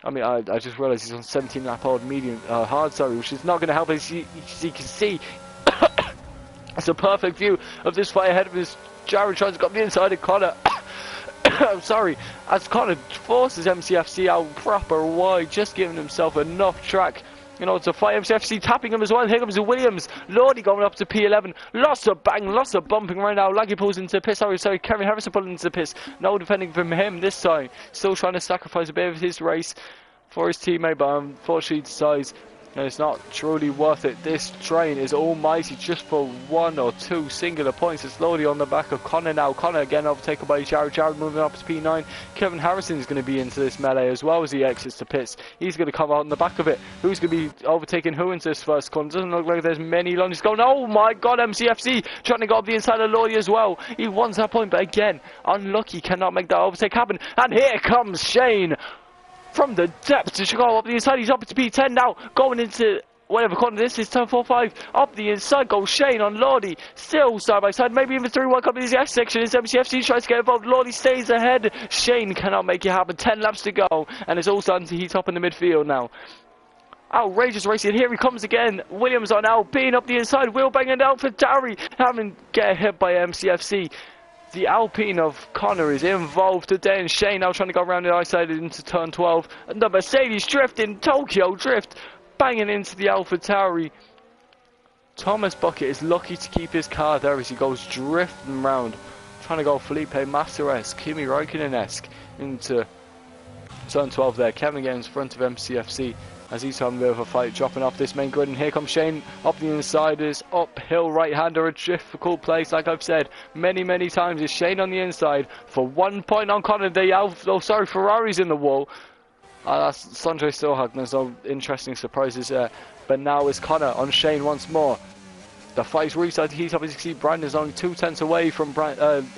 I just realised he's on 17 lap old medium hard, sorry, which is not going to help. As you can see, it's a perfect view of this fight ahead of us. Jared tries to go up the inside of Connor. I'm sorry, as Connor forces MCFC out proper wide, just giving himself enough track, to fight. MCFC tapping him as well. Here comes Williams. Lordy going up to P11. Lots of bang, lots of bumping right now. Laggy pulls into the pits. Sorry, Kevin Harrison pulling into the pits. No defending from him this time. Still trying to sacrifice a bit of his race for his teammate, but unfortunately decides it's not truly worth it. This train is almighty just for 1 or 2 singular points. It's slowly on the back of Connor now. Connor again overtaken by Jared. Jared moving up to P9. Kevin Harrison is going to be into this melee as well as he exits the pits. He's going to come out on the back of it. Who's going to be overtaking who into this first corner? Doesn't look like there's many lunges going. Oh my god, MCFC trying to go up the inside of Lloyd as well. He wants that point, but again, unlucky, cannot make that overtake happen. And here comes Shane from the depths to go up the inside. He's up to P10 now, going into whatever corner this is, turn 4-5. Up the inside goes Shane on Lordy, still side by side, maybe even 3-1 coming into the S section. As MCFC tries to get involved, Lordy stays ahead. Shane cannot make it happen. 10 laps to go, and it's all starting to heat up in the midfield now. Outrageous racing. Here he comes again. Williams on Alpine up the inside. Wheel banging down for Darry. Having get hit by MCFC. The Alpine of Connor is involved today, and Shane now trying to go around the outside into turn 12. And the Mercedes drifting, Tokyo drift, banging into the AlphaTauri. Thomas Bucket is lucky to keep his car there as he goes drifting round, trying to go Felipe Massa-esque, Kimi Räikkönen-esque into turn 12 there. Kevin getting in front of MCFC as he's having a bit of a fight, dropping off this main grid, and here comes Shane up the inside. Is uphill right-hander, a difficult place, like I've said many times. Is Shane on the inside for 1 point on Connor. Ferrari's in the wall. That's Sondre Stillhag. There's no interesting surprises there, but now is Connor on Shane once more. The fight's restarted to heat up. As you can see, Brandon's only 2 tenths away from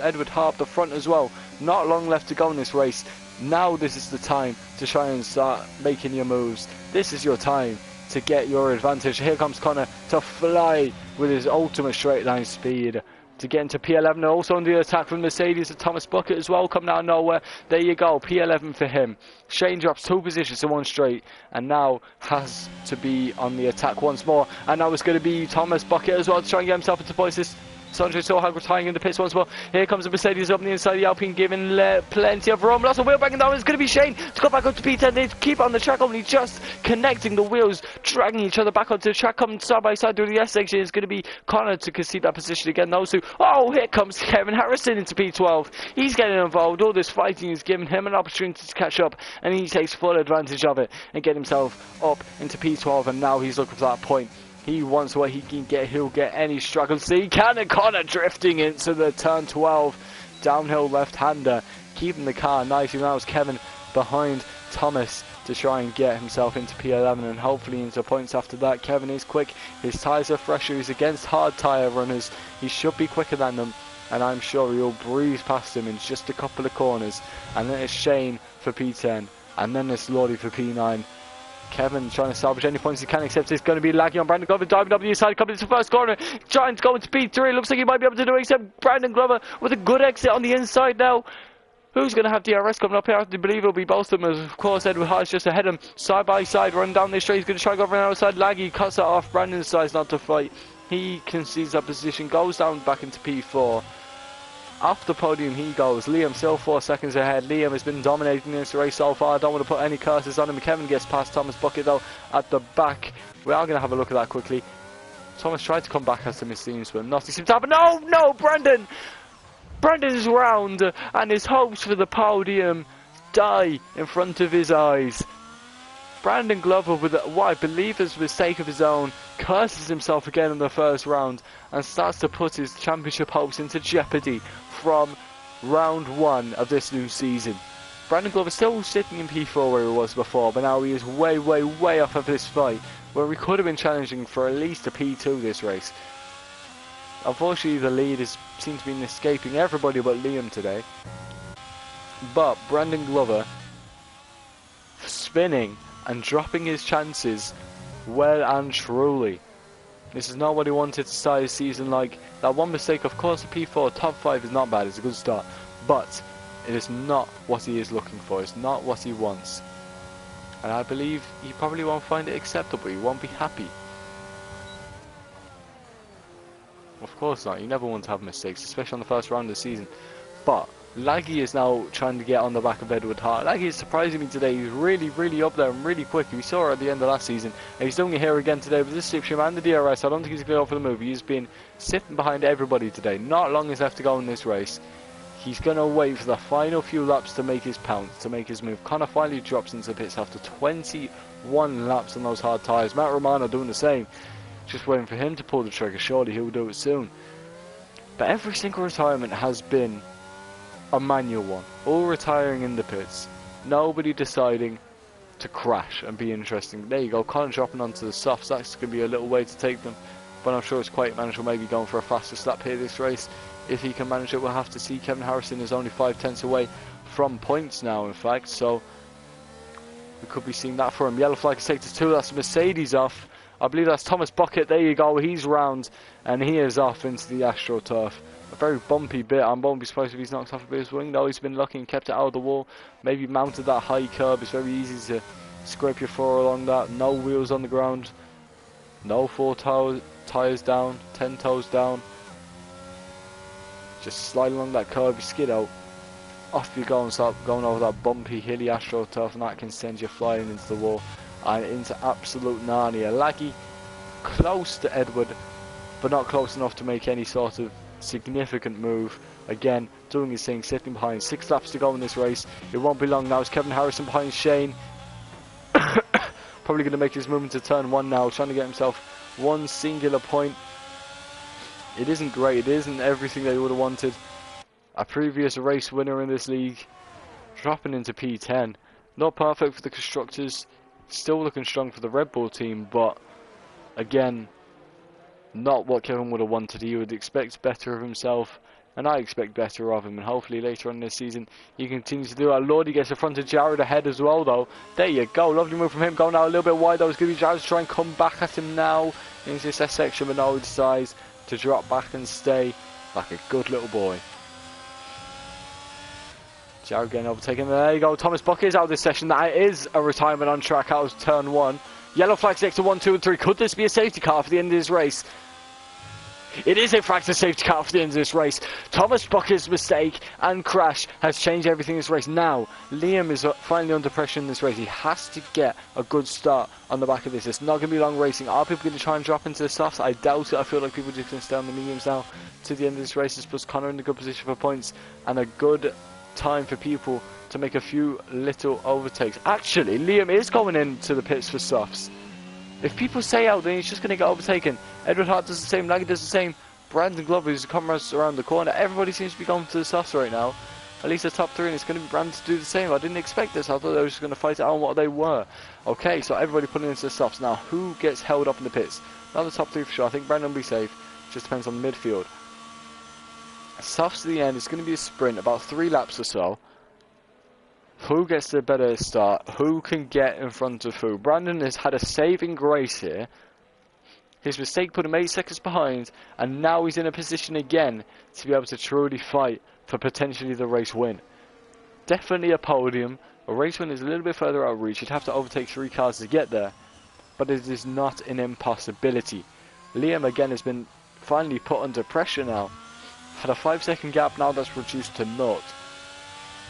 Edward Harp, the front as well. Not long left to go in this race. Now this is the time to try and start making your moves. This is your time to get your advantage. Here comes Connor to fly with his ultimate straight line speed to get into P11. Also on the attack from Mercedes and Thomas Bucket as well, coming out of nowhere. There you go, P11 for him. Shane drops 2 positions to 1 straight and now has to be on the attack once more. And now it's going to be Thomas Bucket as well to try and get himself into places. Sondre Stillhag retiring in the pits once more. Here comes the Mercedes up on the inside of the Alpine, giving plenty of room. Lots of wheel banging down. It's going to be Shane to go back up to P10. They keep on the track, only just connecting the wheels, dragging each other back onto the track, coming side by side through the S section. It's going to be Connor to concede that position again. Those two. Oh, here comes Kevin Harrison into P12. He's getting involved. All this fighting is giving him an opportunity to catch up, and he takes full advantage of it and get himself up into P12. And now he's looking for that point. He wants what he can get. He'll get any struggle. See, Connor drifting into the turn 12. Downhill left-hander. Keeping the car nice. Now it's Kevin behind Thomas to try and get himself into P11 and hopefully into points after that. Kevin is quick. His tyres are fresher. He's against hard tyre runners. He should be quicker than them. And I'm sure he'll breeze past him in just a couple of corners. And then it's Shane for P10. And then it's Lordy for P9. Kevin trying to salvage any points he can, except it's going to be laggy on Brandon Glover, diving up the inside, coming into the first corner, trying to go into P3. Looks like he might be able to do it, except Brandon Glover with a good exit on the inside now. Who's going to have DRS coming up here? I have to believe it'll be both of them, as of course Edward Hart's just ahead of him, side by side, running down this straight. He's going to try to go over the outside. Laggy cuts that off. Brandon decides not to fight. He concedes that position, goes down back into P4. Off the podium he goes. Liam still 4 seconds ahead. Liam has been dominating this race so far. I don't want to put any curses on him. Kevin gets past Thomas Bucket though at the back. We are going to have a look at that quickly. Thomas tried to come back as the machine swim. Nothing seems to happen. No, Brandon! Brandon's round and his hopes for the podium die in front of his eyes. Brandon Glover, with what I believe is a mistake of his own, curses himself again in the first round and starts to put his championship hopes into jeopardy from round 1 of this new season. Brandon Glover still sitting in P4 where he was before, but now he is way off of this fight, where we could have been challenging for at least a P2 this race. Unfortunately, the lead seems to be escaping everybody but Liam today. But Brandon Glover spinning and dropping his chances well and truly. This is not what he wanted to start his season like. That one mistake, of course, a P4 top 5 is not bad, it's a good start, but it is not what he is looking for, it's not what he wants. And I believe he probably won't find it acceptable, he won't be happy. Of course not, you never want to have mistakes, especially on the first round of the season. But Laggy is now trying to get on the back of Edward Hart. Laggy is surprising me today. He's really up there and really quick. We saw it at the end of last season, and he's doing it here again today with this slipstream and the DRS. I don't think he's going to go for the move. He's been sitting behind everybody today. Not long is left to go in this race. He's going to wait for the final few laps to make his pounce, to make his move. Connor finally drops into the pits after 21 laps on those hard tyres. Matt Romano doing the same. Just waiting for him to pull the trigger. Surely he'll do it soon. But every single retirement has been a manual one. All retiring in the pits. Nobody deciding to crash and be interesting. There you go. Connor dropping onto the softs. That's going to be a little way to take them. But I'm sure it's quite manageable. Maybe going for a faster lap here this race. If he can manage it, we'll have to see. Kevin Harrison is only 5 tenths away from points now, in fact. So we could be seeing that for him. Yellow flag is taken to 2. That's Mercedes off. I believe that's Thomas Bucket. There you go. He's round and he is off into the AstroTurf. a very bumpy bit. I won't be surprised if he's knocked off a bit of his wing. No, he's been lucky and kept it out of the wall. Maybe mounted that high curb. It's very easy to scrape your floor along that. No wheels on the ground. No 4 tyres down. 10 toes down. Just slide along that curb. You skid out. Off you go and start going over that bumpy, hilly AstroTurf, and that can send you flying into the wall and into absolute Narnia. Laggy close to Edward, but not close enough to make any sort of significant move. Again, doing his thing, sitting behind. 6 laps to go in this race. It won't be long now. It's Kevin Harrison behind Shane. Probably going to make his movement to turn 1 now, trying to get himself one singular point. It isn't great. It isn't everything they would have wanted. A previous race winner in this league dropping into P10. Not perfect for the constructors. Still looking strong for the Red Bull team, but again, not what Kevin would have wanted. He would expect better of himself, and I expect better of him, and hopefully later on this season he continues to do that. Lord, he gets in front of Jared ahead as well though. There you go, lovely move from him, going out a little bit wide though. It's going to be Jared to try and come back at him now into this section, but no, he decides to drop back and stay like a good little boy. Jared getting overtaken. There you go. Thomas Buck is out of this session. That is a retirement on track out of turn 1. Yellow flags next to 1, 2 and 3. Could this be a safety car for the end of this race? It is in fact a safety car for the end of this race. Thomas Buck's mistake and crash has changed everything in this race. Now, Liam is finally under pressure in this race. He has to get a good start on the back of this. It's not going to be long racing. Are people going to try and drop into the softs? I doubt it. I feel like people are just going to stay on the mediums now to the end of this race. Plus Connor in a good position for points and a good time for people to make a few little overtakes. Actually, Liam is going into the pits for softs. If people stay out, then he's just going to get overtaken. Edward Hart does the same, Laggy does the same. Brandon Glover, who's the comrades around the corner. Everybody seems to be going to the softs right now. At least the top 3, and it's going to be Brandon to do the same. I didn't expect this. I thought they were just going to fight it out on what they were. Okay, so everybody putting into the softs. Now, who gets held up in the pits? Not the top 3 for sure. I think Brandon will be safe. Just depends on the midfield. Softs to the end. It's going to be a sprint, about 3 laps or so. Who gets the better start? Who can get in front of who? Brandon has had a saving grace here. His mistake put him 8 seconds behind, and now he's in a position again to be able to truly fight for potentially the race win. Definitely a podium. A race win is a little bit further out of reach. You'd have to overtake 3 cars to get there, but it is not an impossibility. Liam again has been finally put under pressure now. Had a 5-second gap, now that's reduced to 0.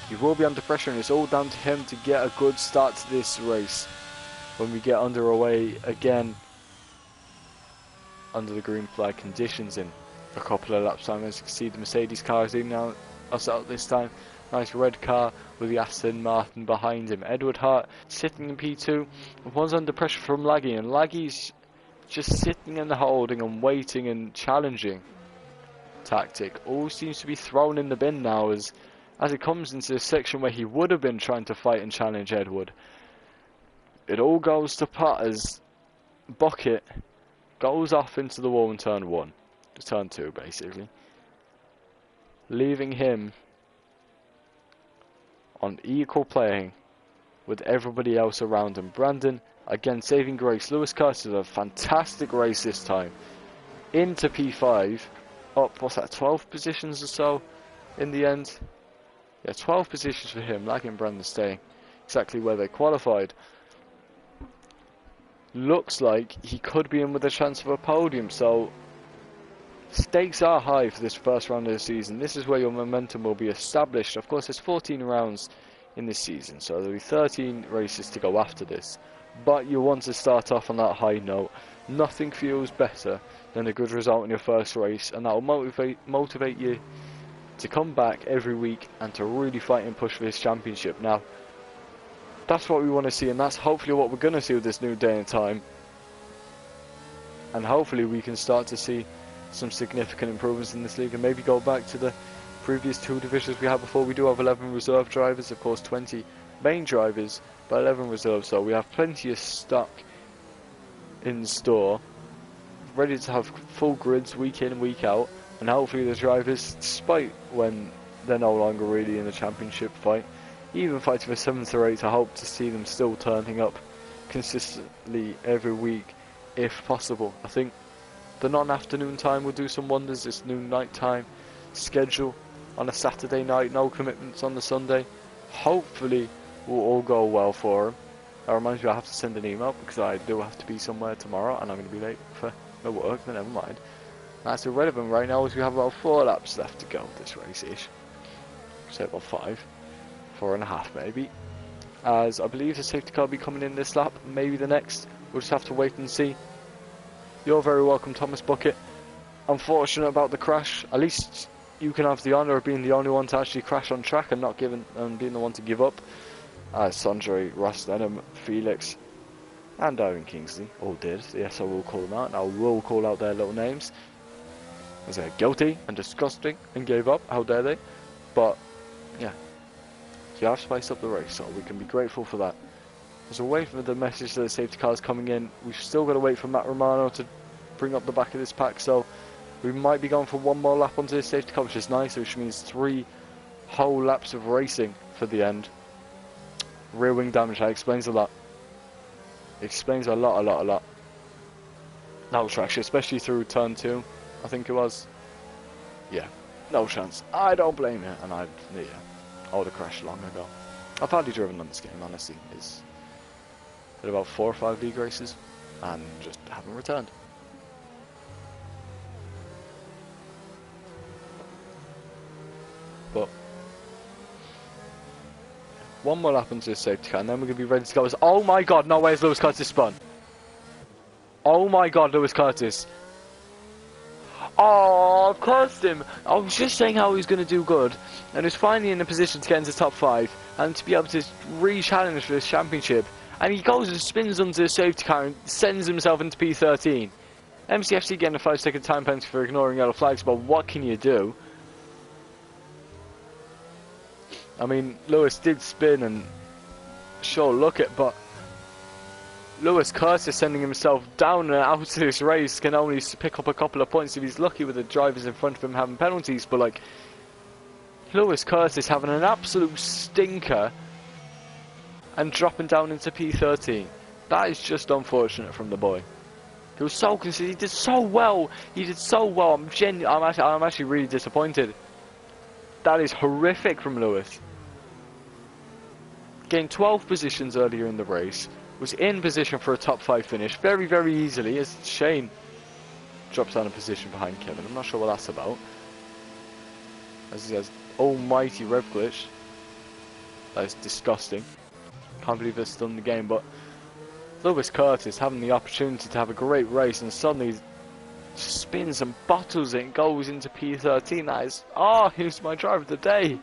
He will be under pressure, and it's all down to him to get a good start to this race when we get underway again under the green flag conditions in a couple of laps time. As you can see, the Mercedes car is leading us out this time. Nice red car with the Aston Martin behind him. Edward Hart sitting in P2. One's under pressure from Laggy, and Laggy's just sitting in the holding and waiting and challenging tactic. All seems to be thrown in the bin now as it comes into this section where he would have been trying to fight and challenge Edward. It all goes to pot as Bucket goes off into the wall in turn 1. Turn 2 basically. Leaving him on equal playing with everybody else around him. Brandon again saving grace. Lewis Curtis, a fantastic race this time. Into P5. Up, what's that, 12 positions or so in the end? Yeah, 12 positions for him. Laggy and Brandon staying exactly where they qualified. Looks like he could be in with a chance of a podium, so stakes are high for this first round of the season. This is where your momentum will be established. Of course, there's 14 rounds in this season, so there'll be 13 races to go after this. But you want to start off on that high note. Nothing feels better than a good result in your first race, and that will motivate you to come back every week and to really fight and push for this championship. Now, that's what we want to see, and that's hopefully what we're going to see with this new day and time. And hopefully we can start to see some significant improvements in this league and maybe go back to the previous 2 divisions we had before. We do have 11 reserve drivers, of course 20 main drivers, but 11 reserves, so we have plenty of stock in store, ready to have full grids week in and week out, and hopefully the drivers, despite when they're no longer really in the championship fight, even fighting for 7th or 8th, I hope to see them still turning up consistently every week if possible. I think the non-afternoon time will do some wonders. It's noon night time, schedule on a Saturday night, no commitments on the Sunday. Hopefully will all go well for him. That reminds me, I have to send an email because I do have to be somewhere tomorrow and I'm going to be late for my work, but never mind. That's irrelevant right now as we have about 4 laps left to go this race-ish. Say about 5, 4.5 maybe. As I believe the safety car will be coming in this lap, maybe the next. We'll just have to wait and see. You're very welcome, Thomas Bucket. Unfortunate about the crash. At least you can have the honour of being the only one to actually crash on track and not being the one to give up. Sanjay, Ross Denham, Felix, and Darren Kingsley all did. Yes, I will call them out. And I will call out their little names. As they're guilty and disgusting and gave up. How dare they? But yeah, you have spiced up the race, so we can be grateful for that. As we wait for the message that the safety car is coming in, we've still got to wait for Matt Romano to bring up the back of this pack, so we might be going for 1 more lap onto this safety car, which is nice, which means 3 whole laps of racing for the end. Rear wing damage, that explains a lot. It explains a lot. No traction, especially through turn 2, I think it was. Yeah, no chance. I don't blame you, and I would have crashed long ago. I've hardly driven on this game, honestly. It's been about 4 or 5 league races, and just haven't returned. But 1 more lap onto the safety car, and then we're going to be ready to go. Oh my god, no way is Lewis Curtis spun. Oh my god, Lewis Curtis. Oh, I've cursed him. I was just saying how he's going to do good, and he's finally in a position to get into top 5, and to be able to re-challenge for this championship. And he goes and spins onto the safety car and sends himself into P13. MCFC getting a 5-second time penalty for ignoring yellow flags, but what can you do? I mean, Lewis did spin and sure look it, but Lewis Curtis sending himself down and out of this race can only pick up a couple of points if he's lucky with the drivers in front of him having penalties, but like, Lewis Curtis having an absolute stinker and dropping down into P13. That is just unfortunate from the boy. He was so consistent, he did so well, I'm actually really disappointed. That is horrific from Lewis. Gained 12 positions earlier in the race, was in position for a top 5 finish very, very easily, as Shane drops down a position behind Kevin. I'm not sure what that's about. As he has almighty rev glitch. That is disgusting. Can't believe it's still in the game, but Lewis Curtis having the opportunity to have a great race and suddenly spins and bottles it and goes into P13. That is, oh, he's my driver of the day.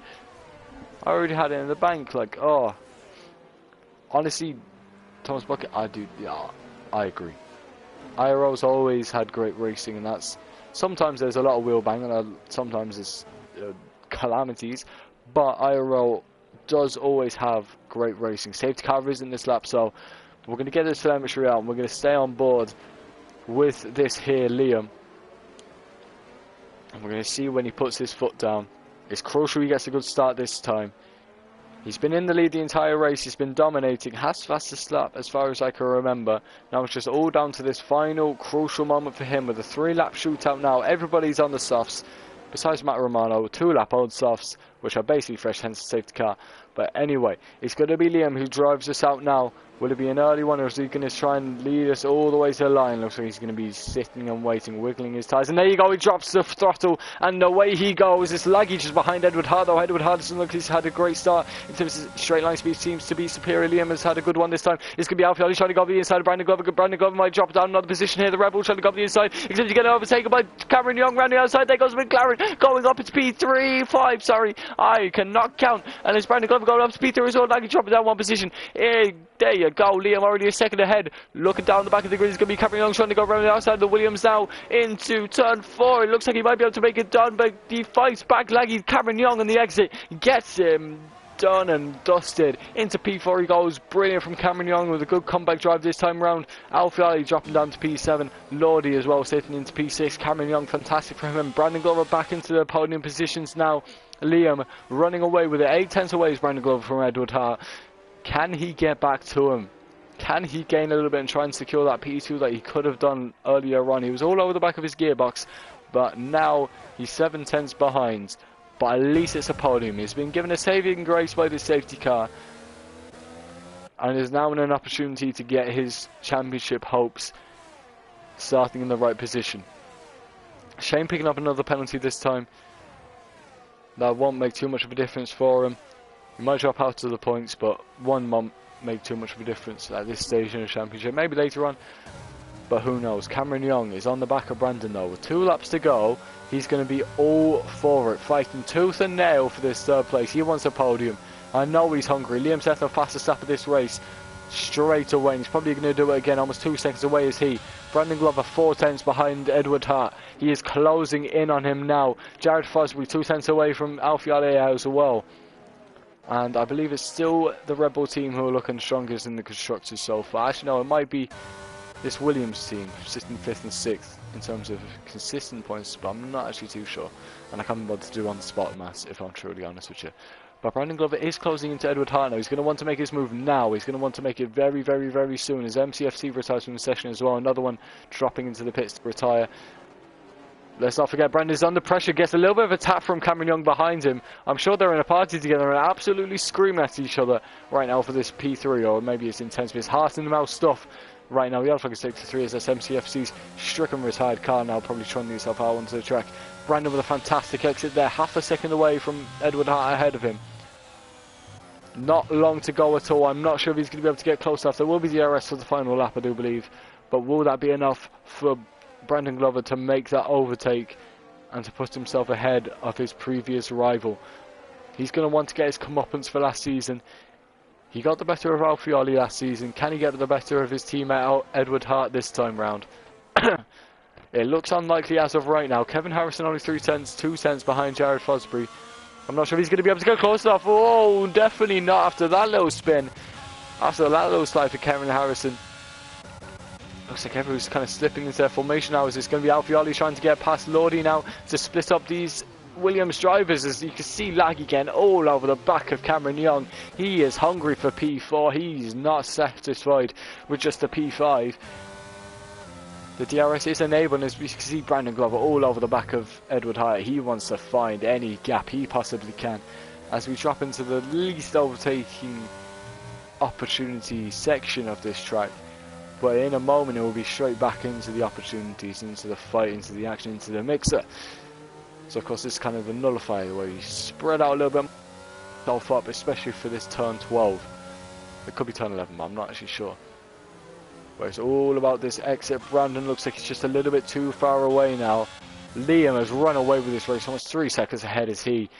I already had it in the bank, like, oh. Honestly, Thomas Bucket, I agree. IRL's always had great racing, and that's, sometimes there's a lot of wheel bang, and sometimes it's calamities, but IRL does always have great racing. Safety car is in this lap, so we're going to get this telemetry out, and we're going to stay on board with this here Liam, and we're going to see when he puts his foot down. It's crucial he gets a good start this time. He's been in the lead the entire race, he's been dominating, has fastest lap as far as I can remember. Now it's just all down to this final crucial moment for him with a 3-lap shootout now. Everybody's on the softs, besides Matt Romano, 2-lap old softs, which are basically fresh, hence the safety car. But anyway, it's going to be Liam who drives us out now. Will it be an early one, or is he going to try and lead us all the way to the line? Looks like he's going to be sitting and waiting, wiggling his tyres. And there you go, he drops the throttle, and away he goes. It's Laggy just behind Edward Hart, though Edward Hart doesn't look like he's had a great start. In terms of straight line speed, seems to be superior. Liam has had a good one this time. It's going to be Alfie. He's trying to go over the inside of Brandon Glover. Brandon Glover might drop down another position here. The Rebel trying to go over the inside, except he's getting overtaken by Cameron Young round the outside. There goes McLaren, going up. It's P3, 5, sorry. I cannot count. And it's Brandon Glover going up to P3 as well. Laggy dropping down one position. There you go, Liam already a second ahead. Looking down the back of the grid, it's going to be Cameron Young trying to go around the outside of the Williams now into turn 4. It looks like he might be able to make it done, but he fights back. Laggy, Cameron Young on the exit gets him done and dusted. Into P4 he goes. Brilliant from Cameron Young with a good comeback drive this time round. Alfie Ali dropping down to P7. Lordy as well sitting into P6. Cameron Young, fantastic for him. And Brandon Glover back into the podium positions now. Liam running away with it. 8/10 away is Brandon Glover from Edward Hart. Can he get back to him? Can he gain a little bit and try and secure that P2 that he could have done earlier on? He was all over the back of his gearbox, but now he's 7 tenths behind. But at least it's a podium. He's been given a saving grace by the safety car, and is now in an opportunity to get his championship hopes starting in the right position. Shane picking up another penalty this time. That won't make too much of a difference for him. He might drop out of the points, but one won't make too much of a difference at this stage in the championship. Maybe later on, but who knows. Cameron Young is on the back of Brandon though. With 2 laps to go, he's going to be all for it, fighting tooth and nail for this 3rd place. He wants a podium. I know he's hungry. Liam Seth, the fastest lap of this race, straight away. And he's probably going to do it again. Almost 2 seconds away is he. Brandon Glover 4 tenths behind Edward Hart. He is closing in on him now. Jared Fosbury 2 tenths away from Alfie as well. And I believe it's still the Red Bull team who are looking strongest in the constructors so far. Actually, no, it might be this Williams team, sitting 5th and 6th in terms of consistent points, but I'm not actually too sure. And I can't be bothered to do on the spot maths, if I'm truly honest with you. But Brandon Glover is closing into Edward Hart now. He's going to want to make his move now. He's going to want to make it very, very, very soon. His MCFC retires from the session as well. Another one dropping into the pits to retire. Let's not forget, Brandon's under pressure, gets a little bit of a tap from Cameron Young behind him. I'm sure they're in a party together and absolutely screaming at each other right now for this P3, or maybe it's intense, but it's heart in the mouth stuff right now. The Alpha Safety 3 is MCFC's stricken retired car now, probably trying himself out onto the track. Brandon with a fantastic exit there, half a second away from Edward Hart ahead of him. Not long to go at all. I'm not sure if he's going to be able to get close enough. There will be the DRS for the final lap, I do believe. But will that be enough for Brandon Glover to make that overtake and to put himself ahead of his previous rival? He's going to want to get his comeuppance for last season. He got the better of Alfioli last season. Can he get the better of his teammate Edward Hart this time round? It looks unlikely as of right now. Kevin Harrison only 3 tenths, 2 tenths behind Jared Fosbury. I'm not sure if he's going to be able to get close enough. Oh, definitely not after that little spin. After that little slide for Kevin Harrison. Looks like everyone's kind of slipping into their formation now. Is it's going to be Alfioli trying to get past Lordy now to split up these Williams drivers? As you can see, lag again all over the back of Cameron Young. He is hungry for P4. He's not satisfied with just a P5. The DRS is enabling, as we can see Brandon Glover all over the back of Edward Hart. He wants to find any gap he possibly can as we drop into the least overtaking opportunity section of this track. But in a moment it will be straight back into the opportunities, into the fight, into the action, into the mixer. So of course this is kind of a nullifier where you spread out a little bit self up, especially for this turn 12. It could be turn 11, but I'm not actually sure. But it's all about this exit. Brandon looks like he's just a little bit too far away now. Liam has run away with this race, almost 3 seconds ahead is he.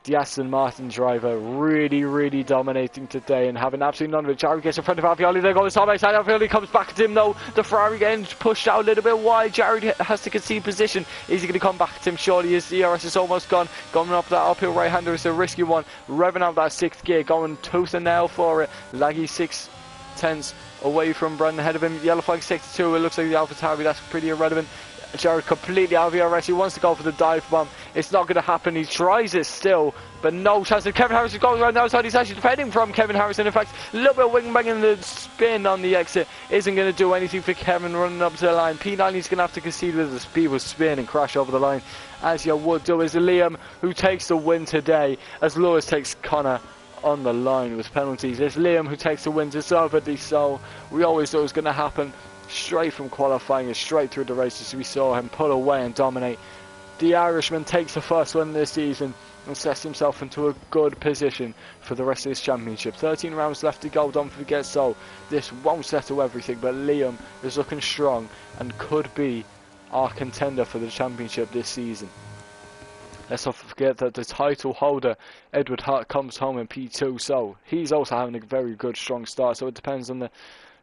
The Aston Martin driver really dominating today and having absolutely none of it. Jared gets in front of Alfioli, there goes side by side. Alfioli comes back at him though. The Ferrari getting pushed out a little bit wide. Jared has to concede position. Is he going to come back at him? Surely his DRS is almost gone. Going up that uphill right hander is a risky one. Revving out that 6th gear, going tooth and nail for it. Laggy 6 tenths away from Brandon ahead of him. Yellow flag 62. It looks like the AlphaTauri. That's pretty irrelevant. Jared completely out of DRS. He wants to go for the dive bomb. It's not going to happen. He tries it still, but no chance. Kevin Harrison going around the outside. He's actually defending from Kevin Harrison. In fact, a little bit of wing bang in the spin on the exit isn't going to do anything for Kevin running up to the line. P9 is going to have to concede with the speed will spin and crash over the line, as you would do. Is Liam who takes the win today, as Lewis takes Connor on the line with penalties. It's Liam who takes the win, deservedly so. We always thought it was going to happen. Straight from qualifying and straight through the races, we saw him pull away and dominate. The Irishman takes the first win this season and sets himself into a good position for the rest of this championship. 13 rounds left to go, don't forget, so this won't settle everything, but Liam is looking strong and could be our contender for the championship this season. Let's not forget that the title holder, Edward Hart, comes home in P2, so he's also having a very good, strong start. So it depends on the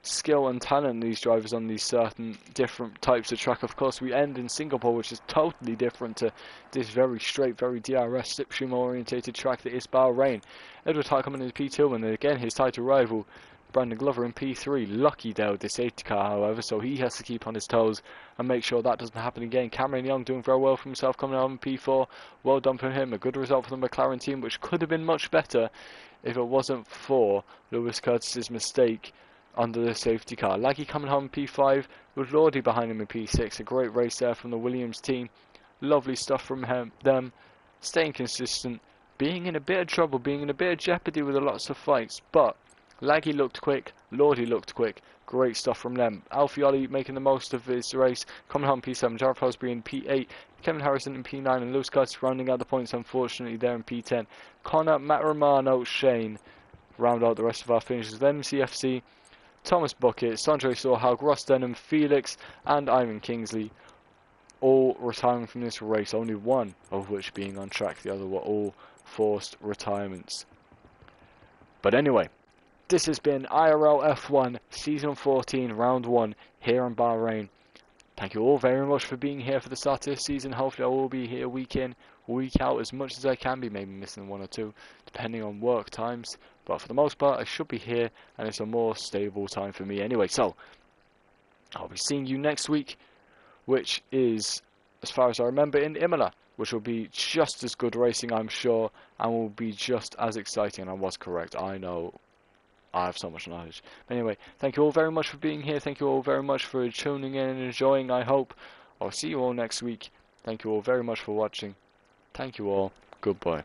skill and talent these drivers on these certain different types of track. Of course, we end in Singapore, which is totally different to this very straight, very DRS slipstream orientated track that is Bahrain. Edward Hart coming in P2, and again his title rival Brandon Glover in P3. Lucky there with the safety car, however, so he has to keep on his toes and make sure that doesn't happen again. Cameron Young doing very well for himself, coming out in P4. Well done for him. A good result for the McLaren team, which could have been much better if it wasn't for Lewis Curtis's mistake under the safety car. Laggy coming home in P5 with Lordy behind him in P6. A great race there from the Williams team. Lovely stuff from them. Staying consistent, being in a bit of trouble, being in a bit of jeopardy with lots of fights, but Laggy looked quick, Lordy looked quick. Great stuff from them. Alfioli making the most of his race, coming home P7, Jared Fosbury in P8, Kevin Harrison in P9, and Lewis Curtis rounding out the points, unfortunately, there in P10. Connor, Matt Romano, Shane round out the rest of our finishes. Then CFC, Thomas Bucket, Sandre Sorhaug, Ross Denham, Felix, and Ivan Kingsley all retiring from this race, only one of which being on track. The other were all forced retirements. But anyway, this has been IRL F1 Season 14 Round 1 here in Bahrain. Thank you all very much for being here for the start of this season. Hopefully I will be here week in, week out as much as I can be, maybe missing one or two depending on work times. But for the most part I should be here, and it's a more stable time for me anyway. So I'll be seeing you next week, which is, as far as I remember, in Imola, which will be just as good racing, I'm sure, and will be just as exciting. And I was correct. I know I have so much knowledge. Anyway, thank you all very much for being here. Thank you all very much for tuning in and enjoying, I hope. I'll see you all next week. Thank you all very much for watching. Thank you all. Goodbye.